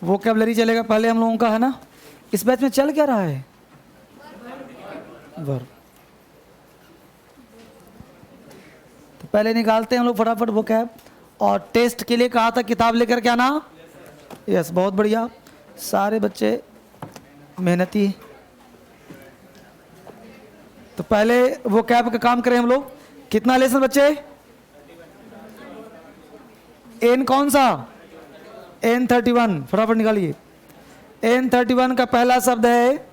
Vocabulary चलेगा पहले हम लोगों का, है ना। इस बैच में चल क्या रहा है? वर्ब। तो पहले निकालते हैं हम लोग फटाफट वोकैब। और टेस्ट के लिए कहा था किताब लेकर के आना। यस, बहुत बढ़िया, सारे बच्चे मेहनती। तो पहले वोकैब का काम करें हम लोग। कितना लेसन बच्चे? एन कौन सा? N31, फटाफट निकालिए। N31 का पहला शब्द है,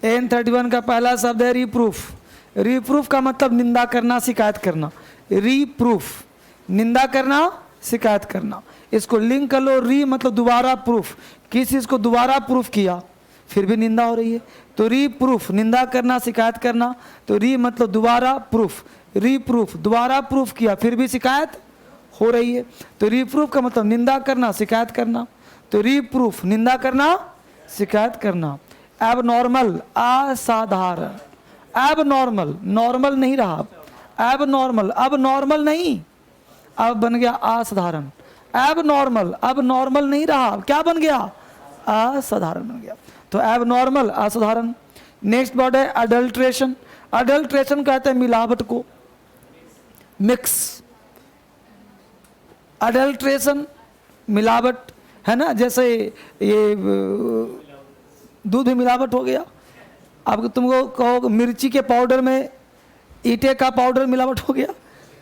N31 का पहला शब्द है रिप्रूफ। रिप्रूफ का मतलब निंदा करना, शिकायत करना। रिप्रूफ, निंदा करना, शिकायत करना। इसको लिंक कर लो। री मतलब दोबारा प्रूफ, किसी चीज को दोबारा प्रूफ किया फिर भी निंदा हो रही है, तो रिप्रूफ, निंदा करना, शिकायत करना। तो री मतलब दोबारा, प्रूफ, रिप्रूफ, दोबारा प्रूफ किया फिर भी शिकायत हो रही है। तो रिप्रूफ का मतलब निंदा करना, शिकायत करना। तो रिप्रूफ, निंदा करना, शिकायत करना। एबनॉर्मल, असाधारण। एबनॉर्मल, नॉर्मल नहीं रहा, एबनॉर्मल, अब नॉर्मल नहीं, अब बन गया असाधारण। एबनॉर्मल, अब नॉर्मल नहीं रहा, क्या बन गया? असाधारण बन गया। तो एबनॉर्मल, असाधारण। नेक्स्ट वर्ड है अडल्ट्रेशन। अडल्ट्रेशन कहते हैं मिलावट को, मिक्स। अडल्ट्रेशन, मिलावट, है ना। जैसे ये दूध में मिलावट हो गया। अब तुमको कहो मिर्ची के पाउडर में ईंटे का पाउडर मिलावट हो गया,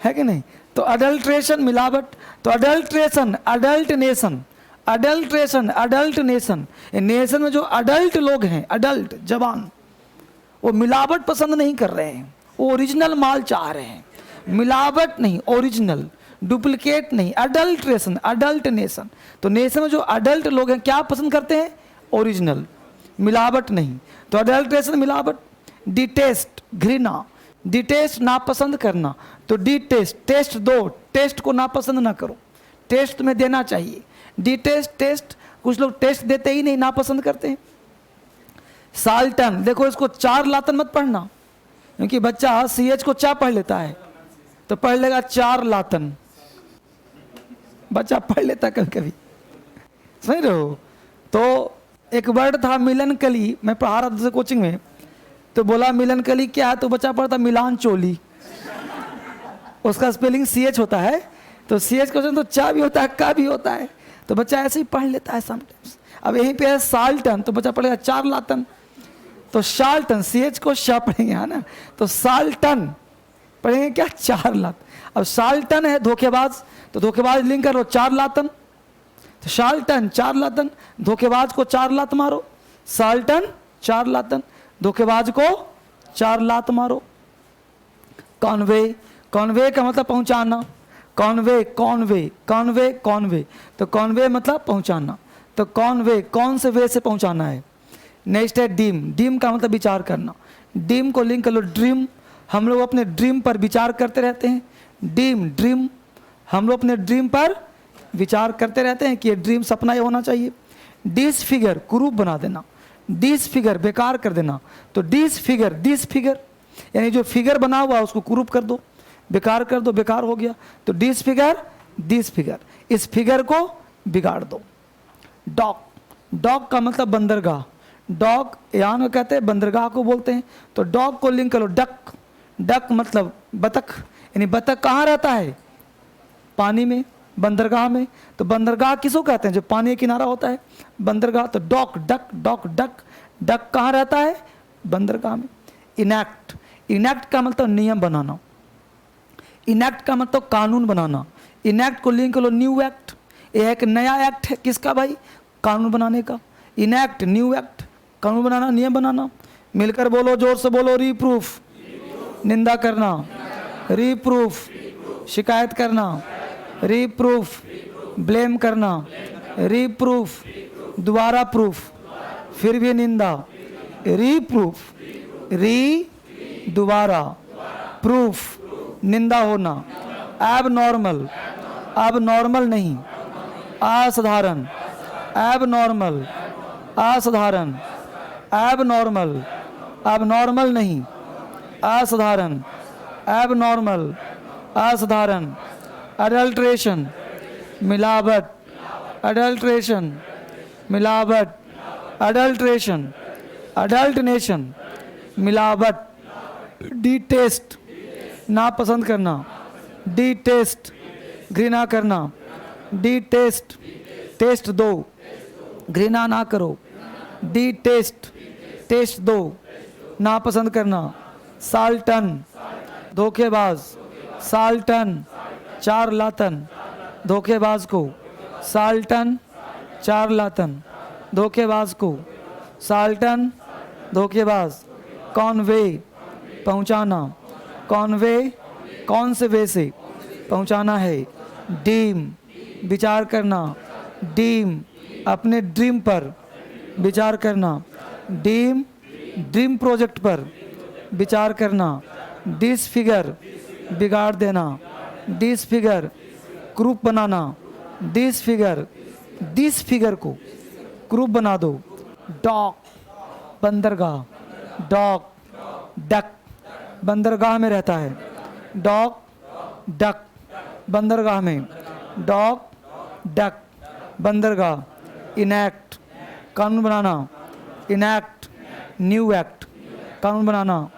है कि नहीं। तो अडल्ट्रेशन, मिलावट। तो adulteration, adult nation. Adulteration, adult nation. Nation में जो अडल्ट लोग हैं, अडल्ट जवान, वो मिलावट पसंद नहीं कर रहे हैं, वो ओरिजिनल माल चाह रहे हैं। मिलावट नहीं, ओरिजिनल, डुप्लीकेट नहीं। Adulteration, adult nation. तो नेशन में जो अडल्ट लोग हैं क्या पसंद करते हैं? ओरिजिनल, मिलावट नहीं। तो अडल्ट्रेशन, मिलावट। डिटेस्ट, घृणा। डिटेस्ट, नापसंद करना। तो डिटेस्ट, टेस्ट दो, टेस्ट को नापसंद ना करो, टेस्ट तुम्हें देना चाहिए। डिटेस्ट, टेस्ट, कुछ लोग टेस्ट देते ही नहीं, नापसंद करते हैं। साल्टन, देखो इसको चार लातन मत पढ़ना, क्योंकि बच्चा CH को चा पढ़ लेता है तो पढ़ लेगा चार लातन, बच्चा पढ़ लेता कभी कभी, समझ रहे हो। तो एक वर्ड था मिलन कली, मैं पढ़ा रहा था कोचिंग में, तो बोला मिलन कली क्या है, तो बच्चा पढ़ता मिलान चोली। उसका स्पेलिंग CH होता है, तो CH क्वेश्चन तो चा भी होता है, का भी होता है, तो बच्चा ऐसे ही पढ़ लेता है समटाइम्स। अब यहीं पे है साल्टन, तो बच्चा पढ़ेगा चार लातन, तो शाल्टन, CH को शा पढ़ेंगे, है ना। तो साल्टन पढ़ेंगे क्या? चार लात। अब साल्टन है धोखेबाज, तो धोखेबाज लिंक करो चार लातन। तो शाल्टन, चार लातन, धोखेबाज को चार लात मारो। साल्टन, चार लातन, धोखेबाज को चार लात मारो। कॉन्वे, कॉन्वे का मतलब पहुंचाना। कॉन्वे, कॉन्वे, कॉन्वे, कॉन्वे, तो कॉन्वे मतलब पहुंचाना। तो कॉन्वे, कौन से वे से पहुंचाना है। नेक्स्ट है डीम। डीम का मतलब विचार करना। डीम को लिंक कर लो ड्रीम, हम लोग अपने ड्रीम पर विचार करते रहते हैं। डीम, ड्रीम, हम लोग अपने ड्रीम पर विचार करते रहते हैं कि ये ड्रीम सपना ही होना चाहिए। डिसफिगर, कुरूप बना देना। डिसफिगर, बेकार कर देना। तो डिसफिगर, डिसफिगर यानी जो फिगर बना हुआ उसको कुरूप कर दो, बेकार कर दो, बेकार हो गया। तो डिसफिगर, डिसफिगर, इस फिगर को बिगाड़ दो। डॉग, डॉग का मतलब बंदरगाह। डॉग यहाँ में कहते हैं बंदरगाह को बोलते हैं। तो डॉग को लिंक करो डक। डक मतलब बतख, यानी बतख कहाँ रहता है? पानी में, बंदरगाह में। तो बंदरगाह किसको कहते हैं? जो पानी किनारा होता है, बंदरगाह। तो dock, duck, dock, duck, duck कहाँ रहता है? बंदरगाह में। इनैक्ट, इनैक्ट का मतलब नियम बनाना। इनैक्ट का मतलब कानून बनाना। इनैक्ट को लिंक करो न्यू एक्ट। यह एक नया एक्ट है, किसका भाई? कानून बनाने का। इनैक्ट, न्यू एक्ट, कानून बनाना, नियम बनाना। मिलकर बोलो, जोर से बोलो। रिप्रूफ, निंदा करना। रिप्रूफ, शिकायत करना। रिप्रूफ, ब्लेम करना। रिप्रूफ, दोबारा प्रूफ, फिर भी निंदा। रिप्रूफ, री, दोबारा, प्रूफ, निंदा होना। एब नॉर्मल, अब नॉर्मल नहीं, असाधारण। एब नॉर्मल, असाधारण। एब नॉर्मल, अब नॉर्मल नहीं, असाधारण। एब नॉर्मल, असाधारण। अडल्ट्रेशन, मिलावट। अडल्ट्रेशन, मिलावट, अडल्ट्रेशन, अडल्टनेशन, मिलावट, डिटेस्ट, नापसंद करना, डिटेस्ट, घृणा करना, डिटेस्ट, टेस्ट दो, घृणा ना करो, डिटेस्ट, टेस्ट दो, नापसंद करना, साल्टन, धोखेबाज, साल्टन, चारलातन, धोखेबाज को, साल्टन, चारलातन, धोखेबाज को, साल्टन, धोखेबाज, कॉन्वे, पहुंचाना, कॉन्वे, कौन से वे से पहुंचाना है, डीम, विचार करना, डीम, अपने ड्रीम पर विचार करना, डीम, ड्रीम प्रोजेक्ट पर विचार करना, डिसफिगर, बिगाड़ देना, डिसफिगर, क्रूप बनाना, डिसफिगर, डिसफिगर को क्रूप बना दो, डॉक, बंदरगाह, डॉक, डक, बंदरगाह में रहता है, डॉक, डक, बंदरगाह में, डॉक, डक, बंदरगाह, इनैक्ट, कानून बनाना, इनैक्ट, न्यू एक्ट, कानून बनाना,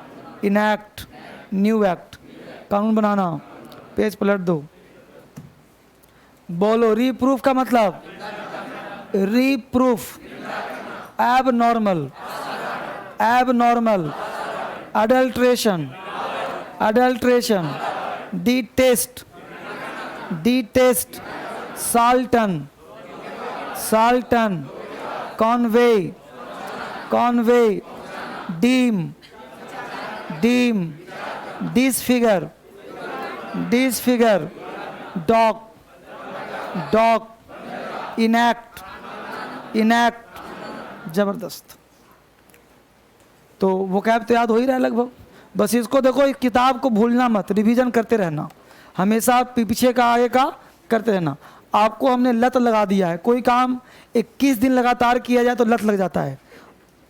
इनैक्ट, न्यू एक्ट, कानून बनाना, पेज पलट दो, बोलो रीप्रूफ का मतलब, रीप्रूफ, abnormal, abnormal, adulteration, adulteration, detest, detest, saltern, saltern, convey, convey, deem, deem, disfigure, disfigure, dock, dock, enact, enact, जबरदस्त। तो वो कैब तो याद हो ही रहा है लगभग, बस इसको देखो, इस किताब को भूलना मत, रिवीजन करते रहना, हमेशा पीछे का आगे का करते रहना। आपको हमने लत लगा दिया है, कोई काम 21 दिन लगातार किया जाए तो लत लग जाता है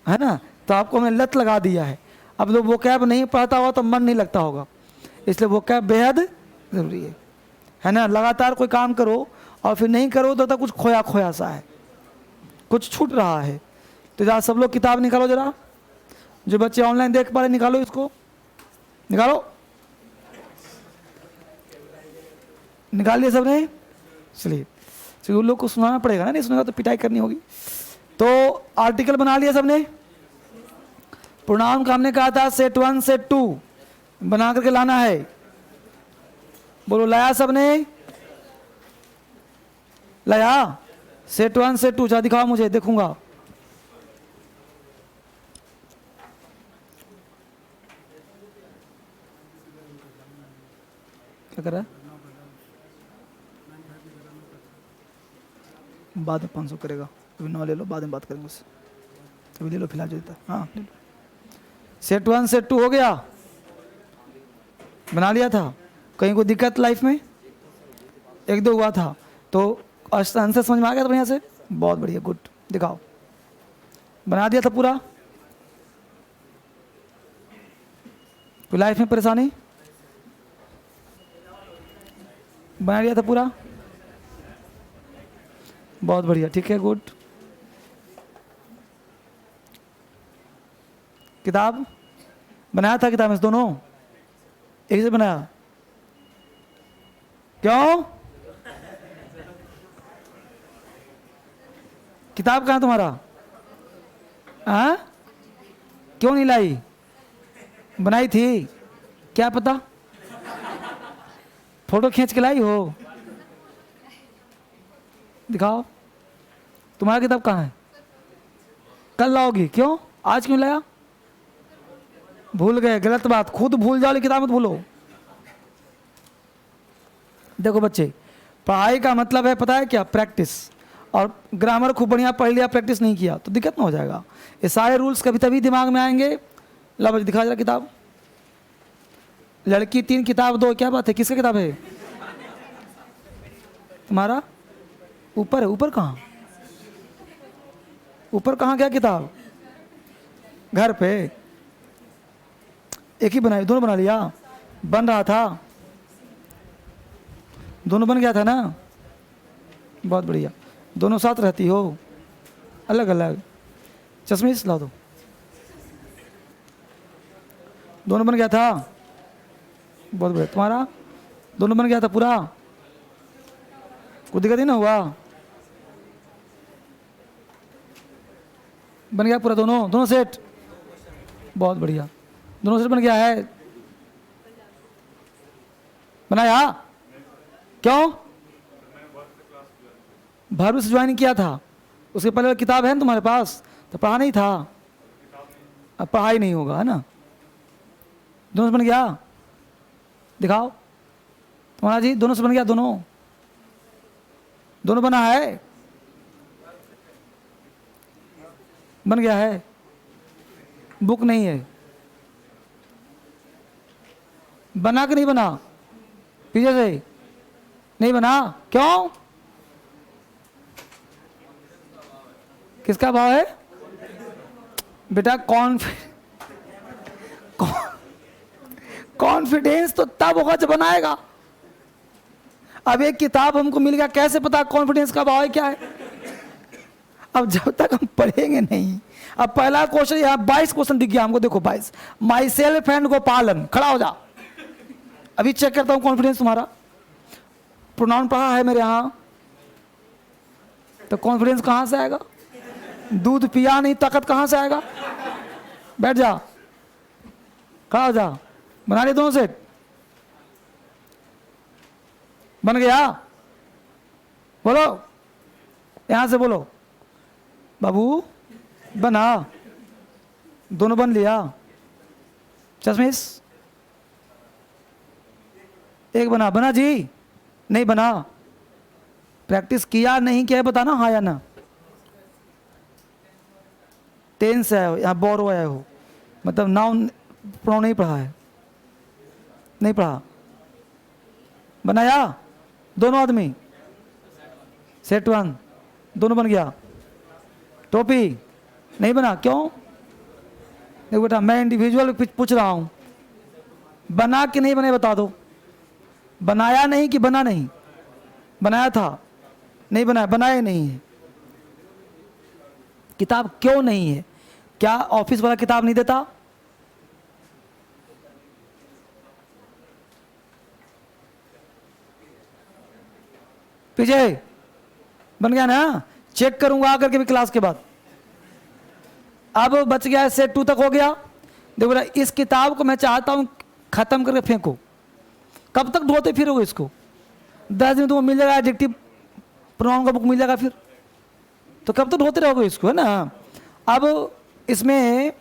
ना, तो आपको हमने लत लगा दिया है। अब जब वो कैब नहीं पढ़ता हुआ तो मन नहीं लगता होगा, इसलिए वो कैब बेहद ज़रूरी है ना। लगातार कोई काम करो और फिर नहीं करो तो कुछ खोया खोया सा है, कुछ छूट रहा है। तो जरा सब लोग किताब निकालो, जरा जो बच्चे ऑनलाइन देख पा रहे निकालो, इसको निकालो, निकाल लिया सबने, चलिए उन लोग को सुनाना पड़ेगा ना, नहीं सुनेगा तो पिटाई करनी होगी। तो आर्टिकल बना लिया सबने, प्रोनाउन का हमने कहा था सेट 1 सेट 2 बना करके लाना है, बोलो लाया सबने, लाया, सेट 1 सेट 2, दिखाओ मुझे, देखूंगा। क्या कर रहा है, बाद में 500 करेगा, अभी 9 ले लो, बाद में बात करेंगे उससे, अभी ले लो फिलहाल जो देता है। हाँ ले लो, सेट 1 सेट 2 हो गया, बना लिया था। कहीं कोई दिक्कत लाइफ में, 1-2 हुआ था तो आंसर समझ में आ गया था बढ़िया से, बहुत बढ़िया, गुड, दिखाओ, बना दिया था पूरा। कोई लाइफ में परेशानी, बना लिया था पूरा, बहुत बढ़िया, ठीक है, गुड। किताब बनाया था, किताब में दोनों एक से बनाया, क्यों? किताब कहाँ तुम्हारा? हाँ, क्यों नहीं लाई? बनाई थी, क्या पता, फोटो खींच के लाई हो, दिखाओ। तुम्हारा किताब कहाँ है? कल लाओगी, क्यों? आज क्यों लाया? भूल गए, गलत बात, खुद भूल जाओ, किताब मत भूलो। देखो बच्चे, पढ़ाई का मतलब है पता है क्या? प्रैक्टिस। और ग्रामर खूब बढ़िया पढ़ लिया, प्रैक्टिस नहीं किया तो दिक्कत ना हो जाएगा। ये सारे रूल्स कभी तभी दिमाग में आएंगे। ला बच्चे दिखा जरा किताब, लड़की 3 किताब 2, क्या बात है, किसका किताब है तुम्हारा? ऊपर है, ऊपर कहाँ, ऊपर कहाँ गया किताब? घर पे एक ही बनाई, दोनों बना लिया? बन रहा था, दोनों बन गया था ना, बहुत बढ़िया। दोनों साथ रहती हो, अलग अलग। चश्मिश ला दो। दोनों बन गया था, बहुत बढ़िया। तुम्हारा दोनों बन गया था पूरा, कोई दिक्कत ही ना हुआ, बन गया पूरा दोनों, दोनों सेट, बहुत बढ़िया, दोनों सेट बन गया है। बनाया क्यों? भर से ज्वाइन किया था, उसके पहले किताब है ना तुम्हारे पास, तो पढ़ा नहीं था, अब पढ़ाई नहीं होगा, है ना। दोनों से बन गया, दिखाओ तुम्हारा जी, दोनों से बन गया, दोनों दोनों बना है, बन गया है। बुक नहीं है, बना कि नहीं बना? पीछे से नहीं बना, क्यों? किसका भाव है बेटा? कॉन्फिडेंस तो तब होगा जब बनाएगा। अब एक किताब हमको मिल गया, कैसे पता कॉन्फिडेंस का भाव है क्या है? अब जब तक हम पढ़ेंगे नहीं। अब पहला क्वेश्चन, यहाँ 22 क्वेश्चन दिख गया हमको, देखो 22। माई सेल्फ एंड गोपालन, खड़ा हो जा। अभी चेक करता हूँ कॉन्फिडेंस तुम्हारा। प्रोनाउन पढ़ा है मेरे यहाँ, तो कॉन्फिडेंस कहाँ से आएगा? दूध पिया नहीं, ताकत कहाँ से आएगा? बैठ जा, खड़ा हो जा। बना लिए दोनों सेट? बन गया? बोलो, यहां से बोलो बाबू। बना, दोनों बन लिया। चश्मिश एक बना, बना जी? नहीं बना, प्रैक्टिस किया नहीं किया बताना, हाँ या ना। टेंस आए हो, यहाँ बोरो आए हो, मतलब नाउन प्रोनाउन नहीं पढ़ा है, नहीं पढ़ा। बनाया दोनों आदमी? सेट वन, दोनों बन गया। टोपी नहीं बना, क्यों? देखो बेटा, मैं इंडिविजुअल पूछ रहा हूं, बना कि नहीं बने बता दो। बनाया नहीं कि बना नहीं? बनाया था, नहीं बनाया, बनाया नहीं है। किताब क्यों नहीं है? क्या ऑफिस वाला किताब नहीं देता? पीछे बन गया ना? चेक करूंगा आकर के भी क्लास के बाद। अब बच गया, सेट 2 तक हो गया। देखो ना, इस किताब को मैं चाहता हूं खत्म करके फेंको। कब तक ढोते फिरोगे इसको? 10 दिन तुमको मिल जाएगा एडजेक्टिव प्रोनाउन का बुक मिल जाएगा, फिर तो कब तक ढोते रहोगे इसको, है ना। अब इसमें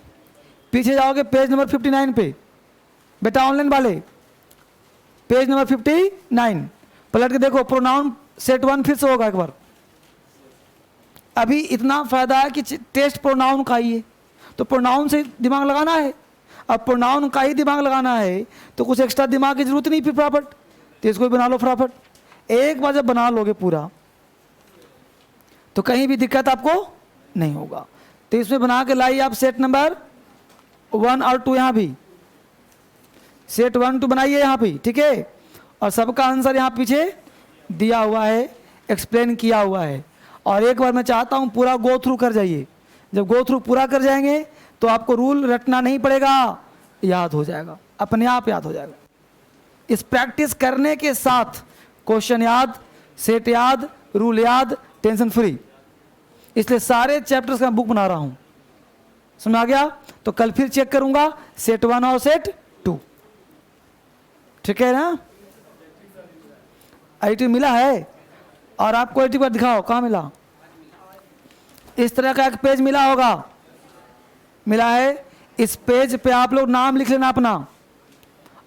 पीछे जाओगे पेज नंबर 59 पे, बेटा ऑनलाइन वाले पेज नंबर 59 पलट के देखो। प्रोनाउन सेट 1 फिर से होगा एक बार। अभी इतना फायदा है कि टेस्ट प्रोनाउन का ही है, तो प्रोनाउन से दिमाग लगाना है। अब प्रोनाउन का ही दिमाग लगाना है तो कुछ एक्स्ट्रा दिमाग की जरूरत नहीं फिर फटाफट, तो इसको भी बना लो फटाफट। एक बार जब बना लोगे पूरा तो कहीं भी दिक्कत आपको नहीं होगा। तो इसमें बना के लाइए आप सेट नंबर 1 और 2, यहाँ भी सेट 1 2 बनाइए यहाँ पे, ठीक है। और सबका आंसर यहाँ पीछे दिया हुआ है, एक्सप्लेन किया हुआ है। और एक बार मैं चाहता हूँ पूरा गो थ्रू कर जाइए। जब गो थ्रू पूरा कर जाएंगे तो आपको रूल रटना नहीं पड़ेगा, याद हो जाएगा, अपने आप याद हो जाएगा। इस प्रैक्टिस करने के साथ क्वेश्चन याद, सेट याद, रूल याद, टेंशन फ्री। इसलिए सारे चैप्टर्स का बुक बना रहा हूँ, समझ आ गया? तो कल फिर चेक करूंगा सेट 1 और सेट 2, ठीक है ना। आईटी मिला है? और आपको आईटी पर दिखाओ कहाँ मिला। इस तरह का एक पेज मिला होगा, मिला है। इस पेज पे आप लोग नाम लिख लेना अपना,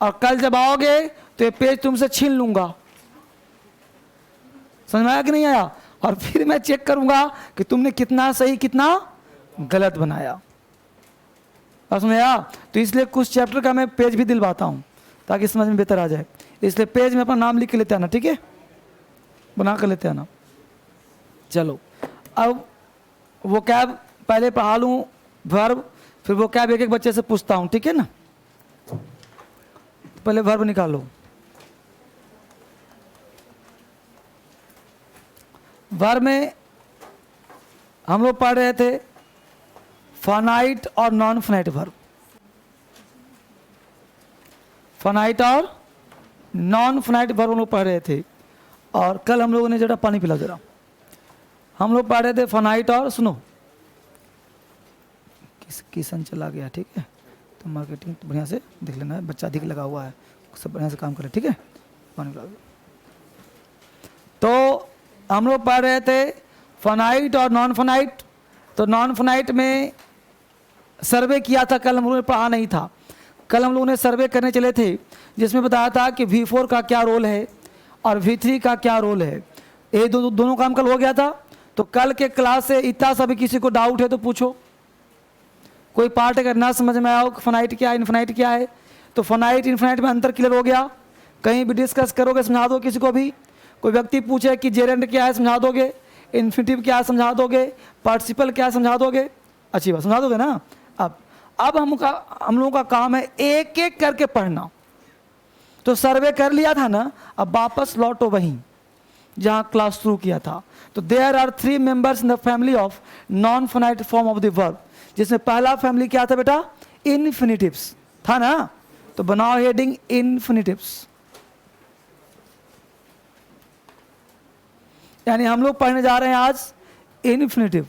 और कल जब आओगे तो ये पेज तुमसे छीन लूंगा। समझ में आया कि नहीं आया? और फिर मैं चेक करूंगा कि तुमने कितना सही कितना गलत बनाया। समझ में आया? तो इसलिए कुछ चैप्टर का मैं पेज भी दिलवाता हूं ताकि समझ में बेहतर आ जाए। इसलिए पेज में अपना नाम लिख के लेते आना, ठीक है, बना कर लेते आना। चलो, अब वो कैब पहले पढ़ा लूँ वर्ब, फिर वो कैब एक एक बच्चे से पूछता हूँ, ठीक है ना। पहले वर्ब निकालो। वर्ब में हम लोग पढ़ रहे थे फाइनाइट और नॉन फाइनाइट वर्ब, फाइनाइट और नॉन फाइनाइट वर्ब हम लोग पढ़ रहे थे। और कल हम लोगों ने जरा पानी पिला जरा, हम लोग पढ़ रहे थे फाइनाइट और, सुनो किशन चला गया, ठीक है, तो मार्केटिंग तो बढ़िया से देख लेना है, बच्चा अधिक लगा हुआ है, सब बढ़िया से काम करे, ठीक है। पानी पिला दो। तो हम लोग पढ़ रहे थे फाइनाइट और नॉन फाइनाइट। तो नॉन फाइनाइट में सर्वे किया था, कल हम लोगों ने पढ़ा नहीं था। कल हम लोगों ने सर्वे करने चले थे, जिसमें बताया था कि V4 का क्या रोल है और V3 का क्या रोल है। ये दोनों काम कल हो गया था। तो कल के क्लास से इतना सा भी किसी को डाउट है तो पूछो। कोई पार्ट अगर ना समझ में आओ फाइनाइट क्या है इनफाइनाइट क्या है, तो फाइनाइट इनफाइनाइट में अंतर क्लियर हो गया। कहीं भी डिस्कस करोगे समझा दो किसी को भी। कोई व्यक्ति पूछे कि जेरेंड क्या है समझा दोगे, इन्फिनिटिव क्या है समझा दोगे, पार्टिसिपल क्या है समझा दोगे, अच्छी बात समझा दोगे ना। अब हम लोगों का काम है एक एक करके पढ़ना। तो सर्वे कर लिया था ना, अब वापस लौटो वहीं जहां क्लास शुरू किया था। तो there are 3 members in the family of non finite form of the verb, जिसमें पहला फैमिली क्या था बेटा, इन्फिनिटिव्स था ना। तो बनाओ हेडिंग इन्फिनिटिव्स, यानी हम लोग पढ़ने जा रहे हैं आज इन्फिनिटिव।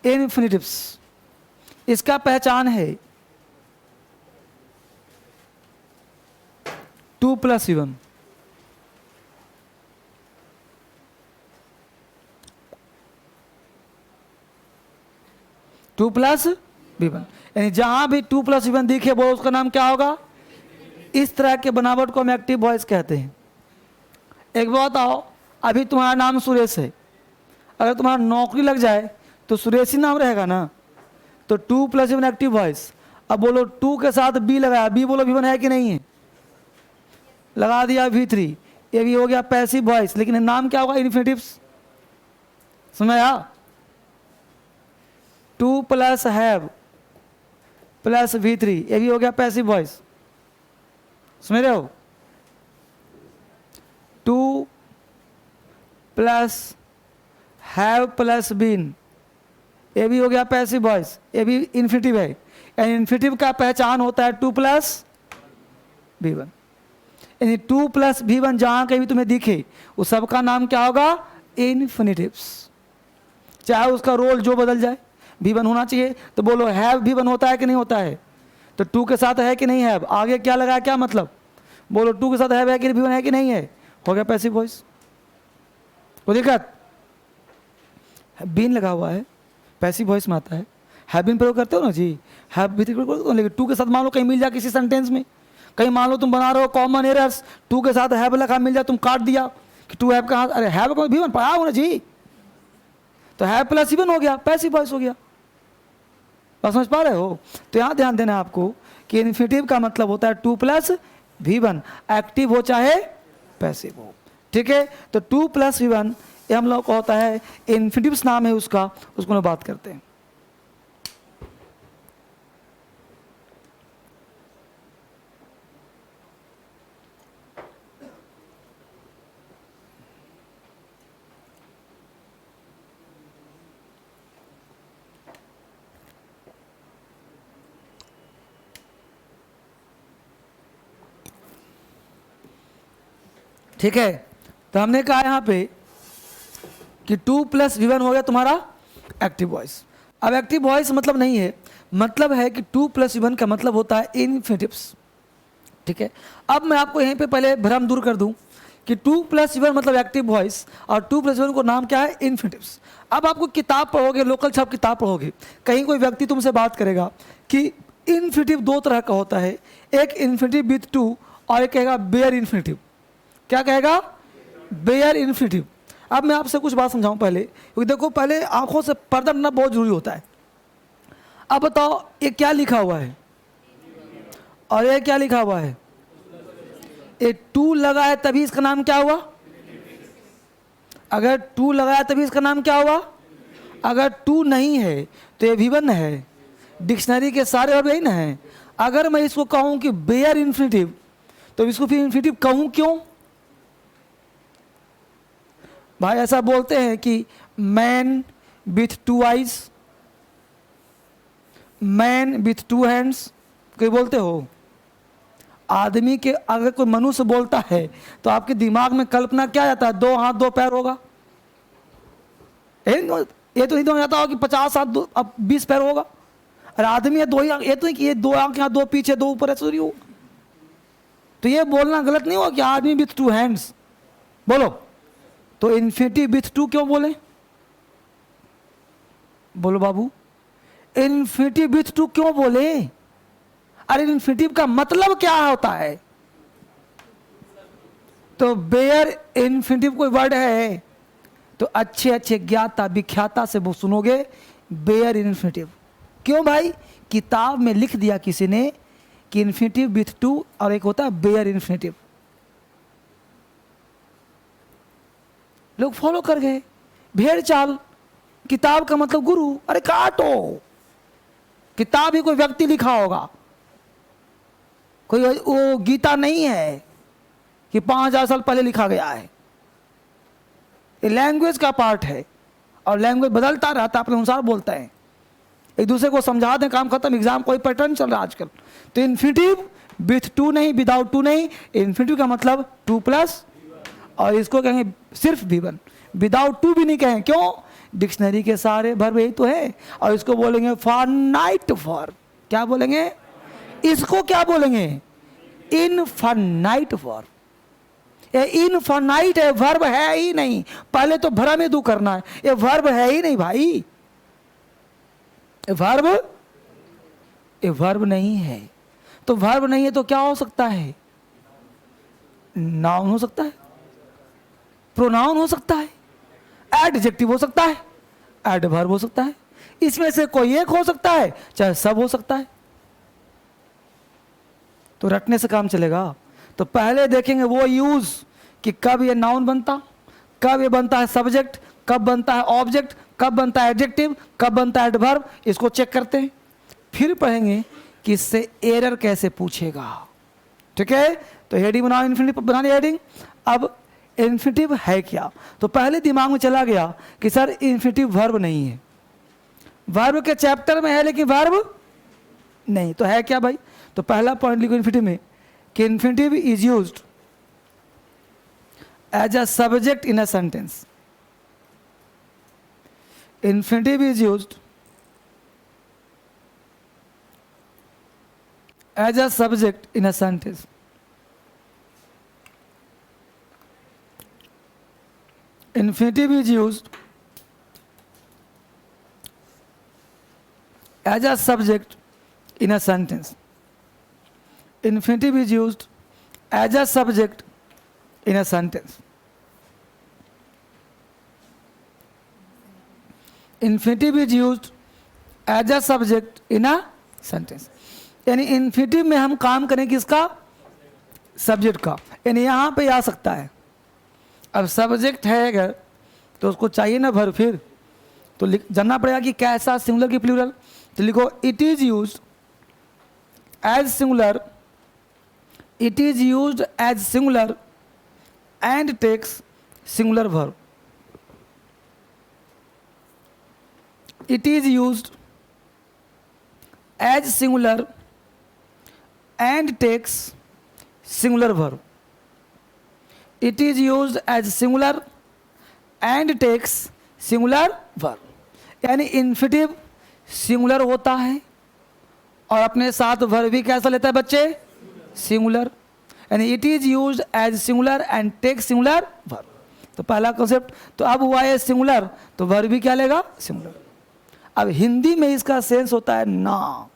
इन्फिनिटिव्स, इसका पहचान है 2 + V1। टू प्लस V1, यानी जहां भी 2 + V1 दिखे वो उसका नाम क्या होगा। इस तरह के बनावट को हम एक्टिव वॉइस कहते हैं। एक बात आओ, अभी तुम्हारा नाम सुरेश है, अगर तुम्हारा नौकरी लग जाए तो सुरेश ही नाम रहेगा ना। तो 2 + V1 एक्टिव वॉइस। अब बोलो 2 के साथ B लगाया, B बोलो V1 है कि नहीं है, लगा दिया V3, ये भी हो गया पैसिव वॉइस, लेकिन नाम क्या होगा इन्फिनिटिव्स। समझ आया। 2 + हैव + V3, ये भी हो गया पैसिव वॉइस, समझ रहे हो। 2 + हैव + बीन, ये भी हो गया पैसिव वॉइस, ये भी इन्फिनिटिव है। यानी इन्फिनिटिव का पहचान होता है 2 + V1, यानी 2 + V1 जहां कहीं भी तुम्हें दिखे उस सबका नाम क्या होगा, इन्फिनिटिव्स। चाहे उसका रोल जो बदल जाए, V1 होना चाहिए तो बोलो हैव V1 होता है कि नहीं होता है। तो 2 के साथ है कि नहीं है, आगे क्या लगा क्या मतलब, बोलो 2 के साथ हैव है कि V1 है कि नहीं है, हो गया पैसिव वॉइस। कोई दिक्कत, बीन लगा हुआ है पैसिव वॉइस में आता है। हैव बीन प्रयोग करते हो ना जी, हैव भी प्रयोग करते हो, लेकिन 2 के साथ मान लो कहीं मिल जाए किसी सेंटेंस में, कहीं मान लो तुम बना रहे हो कॉमन एरर्स, 2 के साथ हैव लगा मिल जाए, तुम काट दिया कि 2 हैव कहाँ, अरे हैव को V1 पढ़ा हो ना जी, तो हैव + V1 हो गया, पैसिव वॉइस हो गया। बात समझ पा रहे हो। तो यहाँ ध्यान देना है आपको कि इन्फिनिटिव का मतलब होता है 2 + V1, एक्टिव हो चाहे पैसिव हो, ठीक है। तो 2 + V1 ये हम लोग को होता है इन्फिनिटिव्स नाम है उसका, उसको हम बात करते हैं। ठीक है, तो हमने कहा यहाँ पे कि 2 + V1 हो गया तुम्हारा एक्टिव वॉइस। अब एक्टिव वॉइस मतलब नहीं है, मतलब है कि 2 + V1 का मतलब होता है इन्फिनिटिव्स, ठीक है। अब मैं आपको यहीं पे पहले भ्रम दूर कर दूं कि 2 + V1 मतलब एक्टिव वॉइस और 2 + V1 को नाम क्या है, इन्फिनिटिव्स। अब आपको किताब पढ़ोगे, लोकल छाप किताब पढ़ोगे, कहीं कोई व्यक्ति तुमसे बात करेगा कि इन्फिनिटिव 2 तरह का होता है, एक इन्फिनिटिव विथ 2 और एक कहेगा बेयर इन्फिनिटिव। क्या कहेगा, बेयर इन्फिनिटिव। अब मैं आपसे कुछ बात समझाऊं पहले, क्योंकि देखो पहले आंखों से पर्दा हटना बहुत जरूरी होता है। अब बताओ ये क्या लिखा हुआ है और ये क्या लिखा हुआ है, ये 2 लगा है तभी इसका नाम क्या हुआ, अगर 2 लगाया तभी इसका नाम क्या हुआ, अगर 2 नहीं है तो ये V1 है। डिक्शनरी के सारे वर्ब यही ना है। अगर मैं इसको कहूं कि बेयर इन्फिनिटिव, तो इसको फिर इन्फिनिटिव कहूं क्यों, भाई ऐसा बोलते हैं कि man with 2 eyes, man with 2 hands, कोई बोलते हो? आदमी के अगर कोई मनुष्य बोलता है तो आपके दिमाग में कल्पना क्या आता है? 2 हाथ 2 पैर होगा। ये तो नहीं तो जाता हो कि 50 हाथ 20 पैर होगा। अरे आदमी है 2 ही, ये तो ये 2 आंख यहाँ 2 पीछे 2 ऊपर ऐसा नहीं होगा। तो ये बोलना गलत नहीं होगा कि आदमी विथ 2 हैंड्स। बोलो तो इन्फिनिटी विथ 2 क्यों बोले? बोलो बाबू, इन्फिनिटी विथ 2 क्यों बोले? अरे इन्फिनिटिव का मतलब क्या होता है? तो बेयर इन्फिनिटिव कोई वर्ड है तो अच्छे अच्छे ज्ञाता विख्याता से वो सुनोगे बेयर इन्फिनिटिव। क्यों भाई? किताब में लिख दिया किसी ने कि इन्फिनिटिव विथ 2 और एक होता है बेयर इन्फिनिटिव। लोग फॉलो कर गए भेड़ चाल। किताब का मतलब गुरु। अरे काटो, किताब ही कोई व्यक्ति लिखा होगा, कोई वो गीता नहीं है कि 5000 साल पहले लिखा गया है। ये लैंग्वेज का पार्ट है और लैंग्वेज बदलता रहता है, अपने अनुसार बोलते हैं, एक दूसरे को समझा दें, काम खत्म। एग्जाम कोई पैटर्न चल रहा है आजकल। तो इन्फिनिटिव विथ 2 नहीं, विदाउट 2 नहीं। इन्फिनिटिव का मतलब 2 प्लस, और इसको कहेंगे सिर्फ V1। विदाउट 2 भी नहीं कहें। क्यों? डिक्शनरी के सारे वर्ब यही तो है। और इसको बोलेंगे फाइनाइट वर्ब। क्या बोलेंगे? इसको क्या बोलेंगे? Infinite verb. ये इनफाइनाइट है, वर्ब है ही नहीं। पहले तो भरा में दू करना है, ये वर्ब है ही नहीं भाई। ये वर्ब नहीं है। तो वर्ब नहीं है तो क्या हो सकता है? नाउन हो सकता है, प्रोनाउन हो सकता है, एडजेक्टिव हो सकता है, एडवर्ब हो सकता है। इसमें से कोई एक हो सकता है, चाहे सब हो सकता है। तो रटने से काम चलेगा। तो पहले देखेंगे वो यूज कि कब ये नाउन बनता, कब ये बनता है सब्जेक्ट, कब बनता है ऑब्जेक्ट, कब बनता है एडजेक्टिव, कब बनता है एडवर्ब। इसको चेक करते हैं। फिर पढ़ेंगे कि इससे एरर कैसे पूछेगा। ठीक है? तो हेडिंग बनाओ, इन्फिनिटिव बनानी हेडिंग। अब इन्फिनिटिव है क्या? तो पहले दिमाग में चला गया कि सर इन्फिनिटिव वर्ब नहीं है। वर्ब के चैप्टर में है लेकिन वर्ब नहीं। तो है क्या भाई? तो पहला पॉइंट लिखो इन्फिनिटिव में कि infinitive is used as a subject in a sentence. Infinitive is used as a subject in a sentence. Infinitive is used as a subject in a sentence. Infinitive is used as a subject in a sentence. Infinitive is used as a subject in a sentence. यानी infinitive में हम काम करें किसका? Subject का। यानी यहाँ पे आ सकता है। अब सब्जेक्ट है अगर तो उसको चाहिए ना वर्ब, फिर तो जानना पड़ेगा कि कैसा, सिंगुलर की प्लूरल। तो लिखो it is used as singular, it is used as singular and takes singular verb. It is used as singular and takes singular verb. It is used as singular and takes singular verb. यानी infinitive singular होता है और अपने साथ verb भी कैसा लेता है बच्चे? सिंगुलर। यानी it is used as singular and take singular verb. तो पहला कॉन्सेप्ट। तो अब हुआ है सिंगुलर, तो वर्ब भी क्या लेगा? सिंगुलर। अब हिंदी में इसका सेंस होता है ना।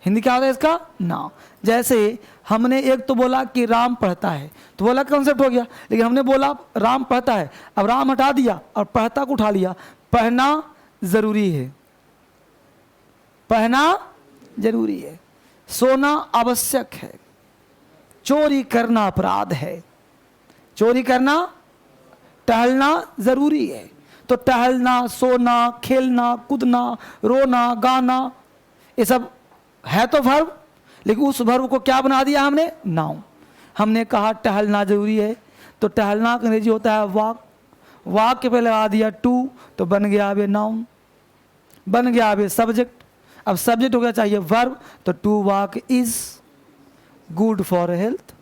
हिंदी क्या होता है इसका? ना। जैसे हमने एक तो बोला कि राम पढ़ता है, तो बोला कॉन्सेप्ट हो गया। लेकिन हमने बोला राम पढ़ता है, अब राम हटा दिया और पढ़ता को उठा लिया। पढ़ना जरूरी है, पढ़ना जरूरी है, सोना आवश्यक है, चोरी करना अपराध है, चोरी करना, टहलना जरूरी है। तो टहलना, सोना, खेलना, कूदना, रोना, गाना, ये सब है तो वर्ब। लेकिन उस वर्ब को क्या बना दिया हमने? नाउन। हमने कहा टहलना जरूरी है, तो टहलना का अंग्रेजी होता है वॉक। वाक के पहले लगा दिया टू, तो बन गया अब ये नाउन, बन गया अब ये सब्जेक्ट। अब सब्जेक्ट हो गया चाहिए वर्ब, तो to walk is good for health.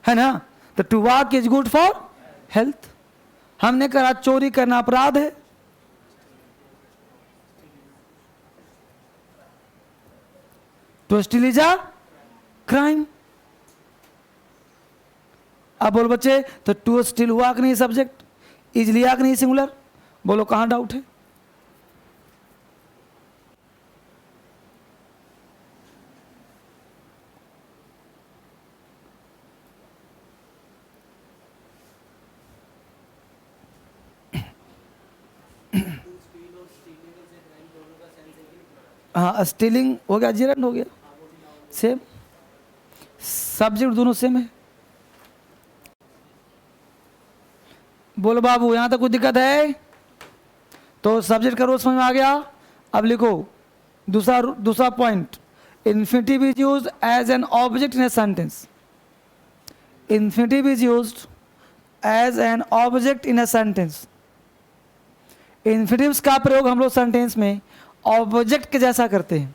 है ना, तो to walk is good for health. हमने कहा चोरी करना अपराध है, तो स्टील इज अ क्राइम। अब बोलो बच्चे, तो टू स्टील हुआ कि नहीं सब्जेक्ट, इज लिया कि नहीं सिंगुलर, बोलो कहां डाउट है। हाँ, स्टीलिंग हो गया, जिरंड हो गया, सेम सब्जेक्ट दोनों सेम है। बोलो बाबू यहां तक कोई दिक्कत है? तो सब्जेक्ट का रोल समझ में आ गया। अब लिखो दूसरा point, infinitive is used as an object in a sentence. Infinitive is used as an object in a sentence. Infinitives का प्रयोग हम लोग सेंटेंस में ऑब्जेक्ट के जैसा करते हैं।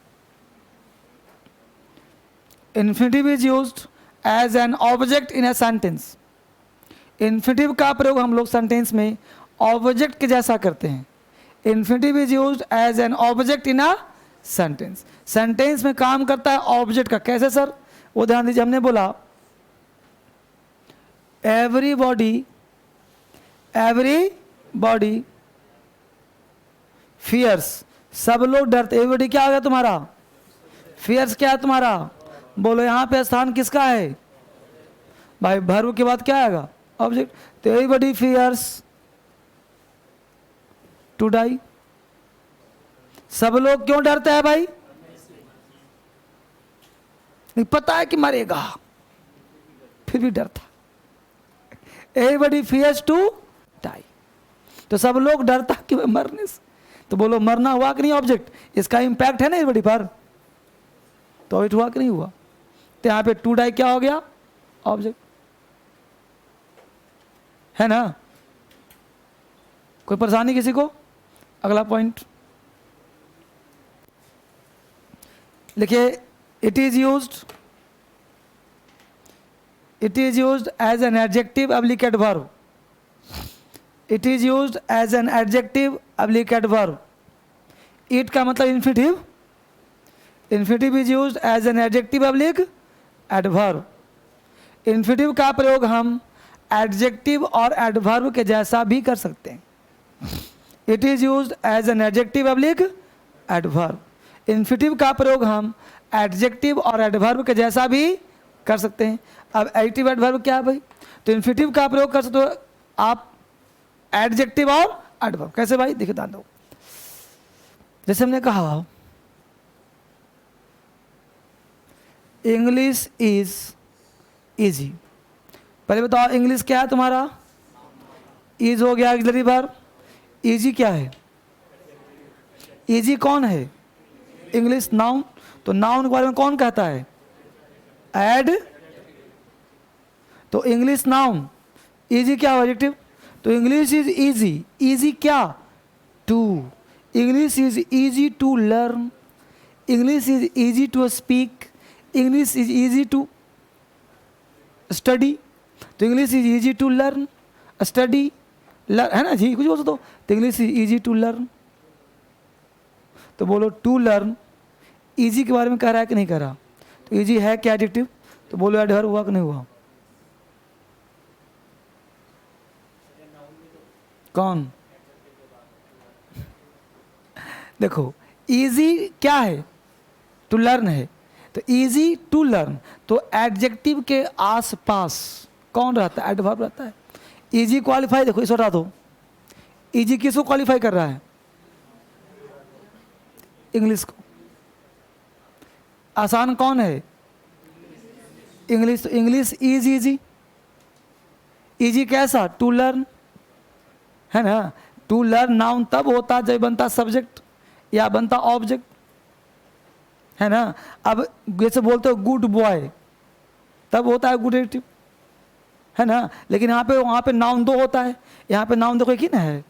Infinitive is used as an object in a sentence. Infinitive का प्रयोग हम लोग सेंटेंस में ऑब्जेक्ट के जैसा करते हैं। Infinitive is used as an object in a sentence. Sentence में काम करता है ऑब्जेक्ट का। कैसे सर? वो ध्यान दीजिए, हमने बोला एवरीबॉडी फियर्स, सब लोग डरते। एवरीबॉडी क्या हो गया तुम्हारा? फियर्स क्या है तुम्हारा? बोलो यहां पे स्थान किसका है भाई? वर्ब के बाद क्या आएगा? ऑब्जेक्ट। तो एवरीबॉडी फियर्स टू डाई। सब लोग क्यों डरते हैं भाई? नहीं पता है कि मरेगा फिर भी डरता। एवरीबॉडी फियर्स टू डाई, तो सब लोग डरता कि मरने से। तो बोलो मरना हुआ कि नहीं ऑब्जेक्ट? इसका इंपैक्ट है ना एवरीबॉडी पर, तो इट हुआ कि नहीं हुआ? तो यहां पे टू डाई क्या हो गया? ऑब्जेक्ट, है ना? कोई परेशानी किसी को? अगला पॉइंट लिखिए, it is used as an adjective oblique adverb. It is used as an adjective oblique adverb. It का मतलब infinitive. Infinitive is used as an adjective oblique adverb. Infinitive का प्रयोग हम एडजेक्टिव और एडवर्ब के जैसा भी कर सकते हैं। It is used as an adjective oblique adverb. Infinitive का प्रयोग हम एडजेक्टिव और एडवर्ब के जैसा भी कर सकते हैं। अब एडजेक्टिव एडवर्ब क्या है भाई? तो इन्फिनिटिव का प्रयोग कर सकते हो आप एडजेक्टिव और एडवर्ब। कैसे भाई? देखिए ध्यान दो, जैसे हमने कहा इंग्लिश इज इजी। पहले बताओ इंग्लिश क्या है तुम्हारा? इज हो गया ऑक्सिलरी वर्ब। इजी क्या है? इजी कौन है? English noun. तो नाउन के बारे में कौन कहता है? एड। तो इंग्लिश नाउन, इजी क्या है? एडजेक्टिव। तो इंग्लिश इज इजी। इजी क्या? To. English is easy to learn. English is easy to speak. English is easy to study. तो English is easy to learn, study, है ना जी? कुछ बोल सकते हो। तो English is easy to learn. तो बोलो टू लर्न इजी के बारे में कह रहा है कि नहीं कह रहा? तो इजी है क्या एडजेक्टिव? तो बोलो एडवर्ब हुआ कि नहीं हुआ? कौन? देखो इजी क्या है? टू लर्न है। तो इजी टू लर्न, तो एडजेक्टिव के आसपास कौन रहता है? एडवर्ब रहता है। इजी क्वालिफाई, देखो इस हटा दो, इजी किसको क्वालिफाई कर रहा है? इंग्लिश को। आसान कौन है? इंग्लिश। तो इंग्लिश इज इजी। इजी कैसा? टू लर्न, है ना? टू लर्न नाउन तब होता जब बनता सब्जेक्ट या बनता ऑब्जेक्ट। है ना। अब जैसे बोलते हो गुड बॉय, तब होता है गुड एडजेक्टिव, है ना। लेकिन यहाँ पे वहाँ पे नाउन दो होता है, यहाँ पे नाउन देखो एक ही ना है।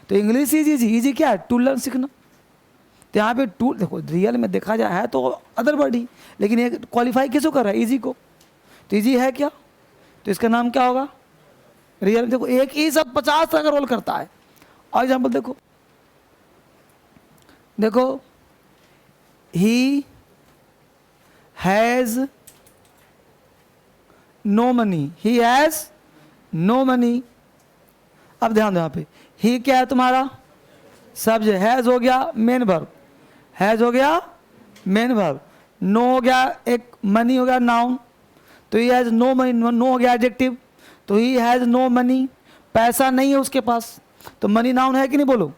तो इंग्लिश इजी क्या है, टू लर्न, सीखना। तो यहाँ पे टू देखो, रियल में देखा जाए है तो अदर वर्ड ही, लेकिन ये क्वालिफाई किसको कर रहा है, इजी को। तो इजी है क्या, तो इसका नाम क्या होगा, रियल में। देखो एक ही सब 50 तरह का रोल करता है। और एग्जाम्पल देखो, देखो he has no money, he has no money. अब ध्यान दो यहाँ पे, ही क्या है तुम्हारा सब्जेक्ट, हैज हो गया मेन वर्ब, हैज हो गया मेन वर्ब, नो हो गया एक, मनी हो गया नाउन। तो he has no money, no हो गया एडजेक्टिव। तो ही हैज नो मनी, पैसा नहीं है उसके पास, तो मनी नाउन है कि नहीं, बोलो।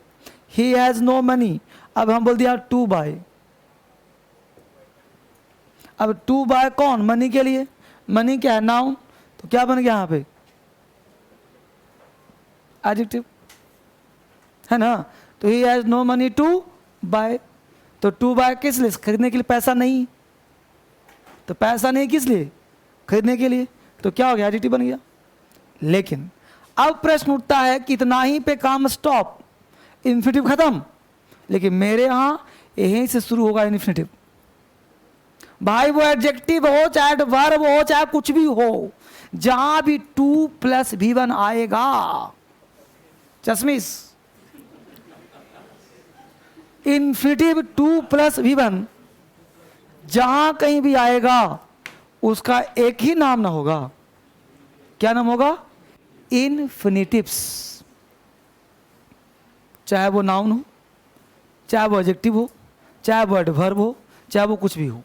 He has no money. अब हम बोल दिया टू बाय, अब टू बाय कौन, मनी के लिए, मनी क्या है नाउन, तो क्या बन गया यहाँ पे एडजेक्टिव, है ना। तो he has no money to buy, तो टू बाय किस लिए, खरीदने के लिए, पैसा नहीं, तो पैसा नहीं किस लिए, खरीदने के लिए, तो क्या हो गया एडजेक्टिव बन गया। लेकिन अब प्रश्न उठता है कि इतना ही पे काम स्टॉप, इन्फिनिटिव खत्म। लेकिन मेरे यहां यहीं से शुरू होगा इन्फिनिटिव। भाई वो एडजेक्टिव हो चाहे वर्ब हो चाहे कुछ भी हो, जहां भी 2 + V1 आएगा, चश्मिश, इन्फिनिटिव 2 + V1 जहां कहीं भी आएगा, उसका एक ही नाम ना होगा, क्या नाम होगा, इन्फिनिटिव्स। चाहे वो नाउन हो, चाहे वो एडजेक्टिव हो, चाहे वो एडवर्ब हो, चाहे वो कुछ भी हो।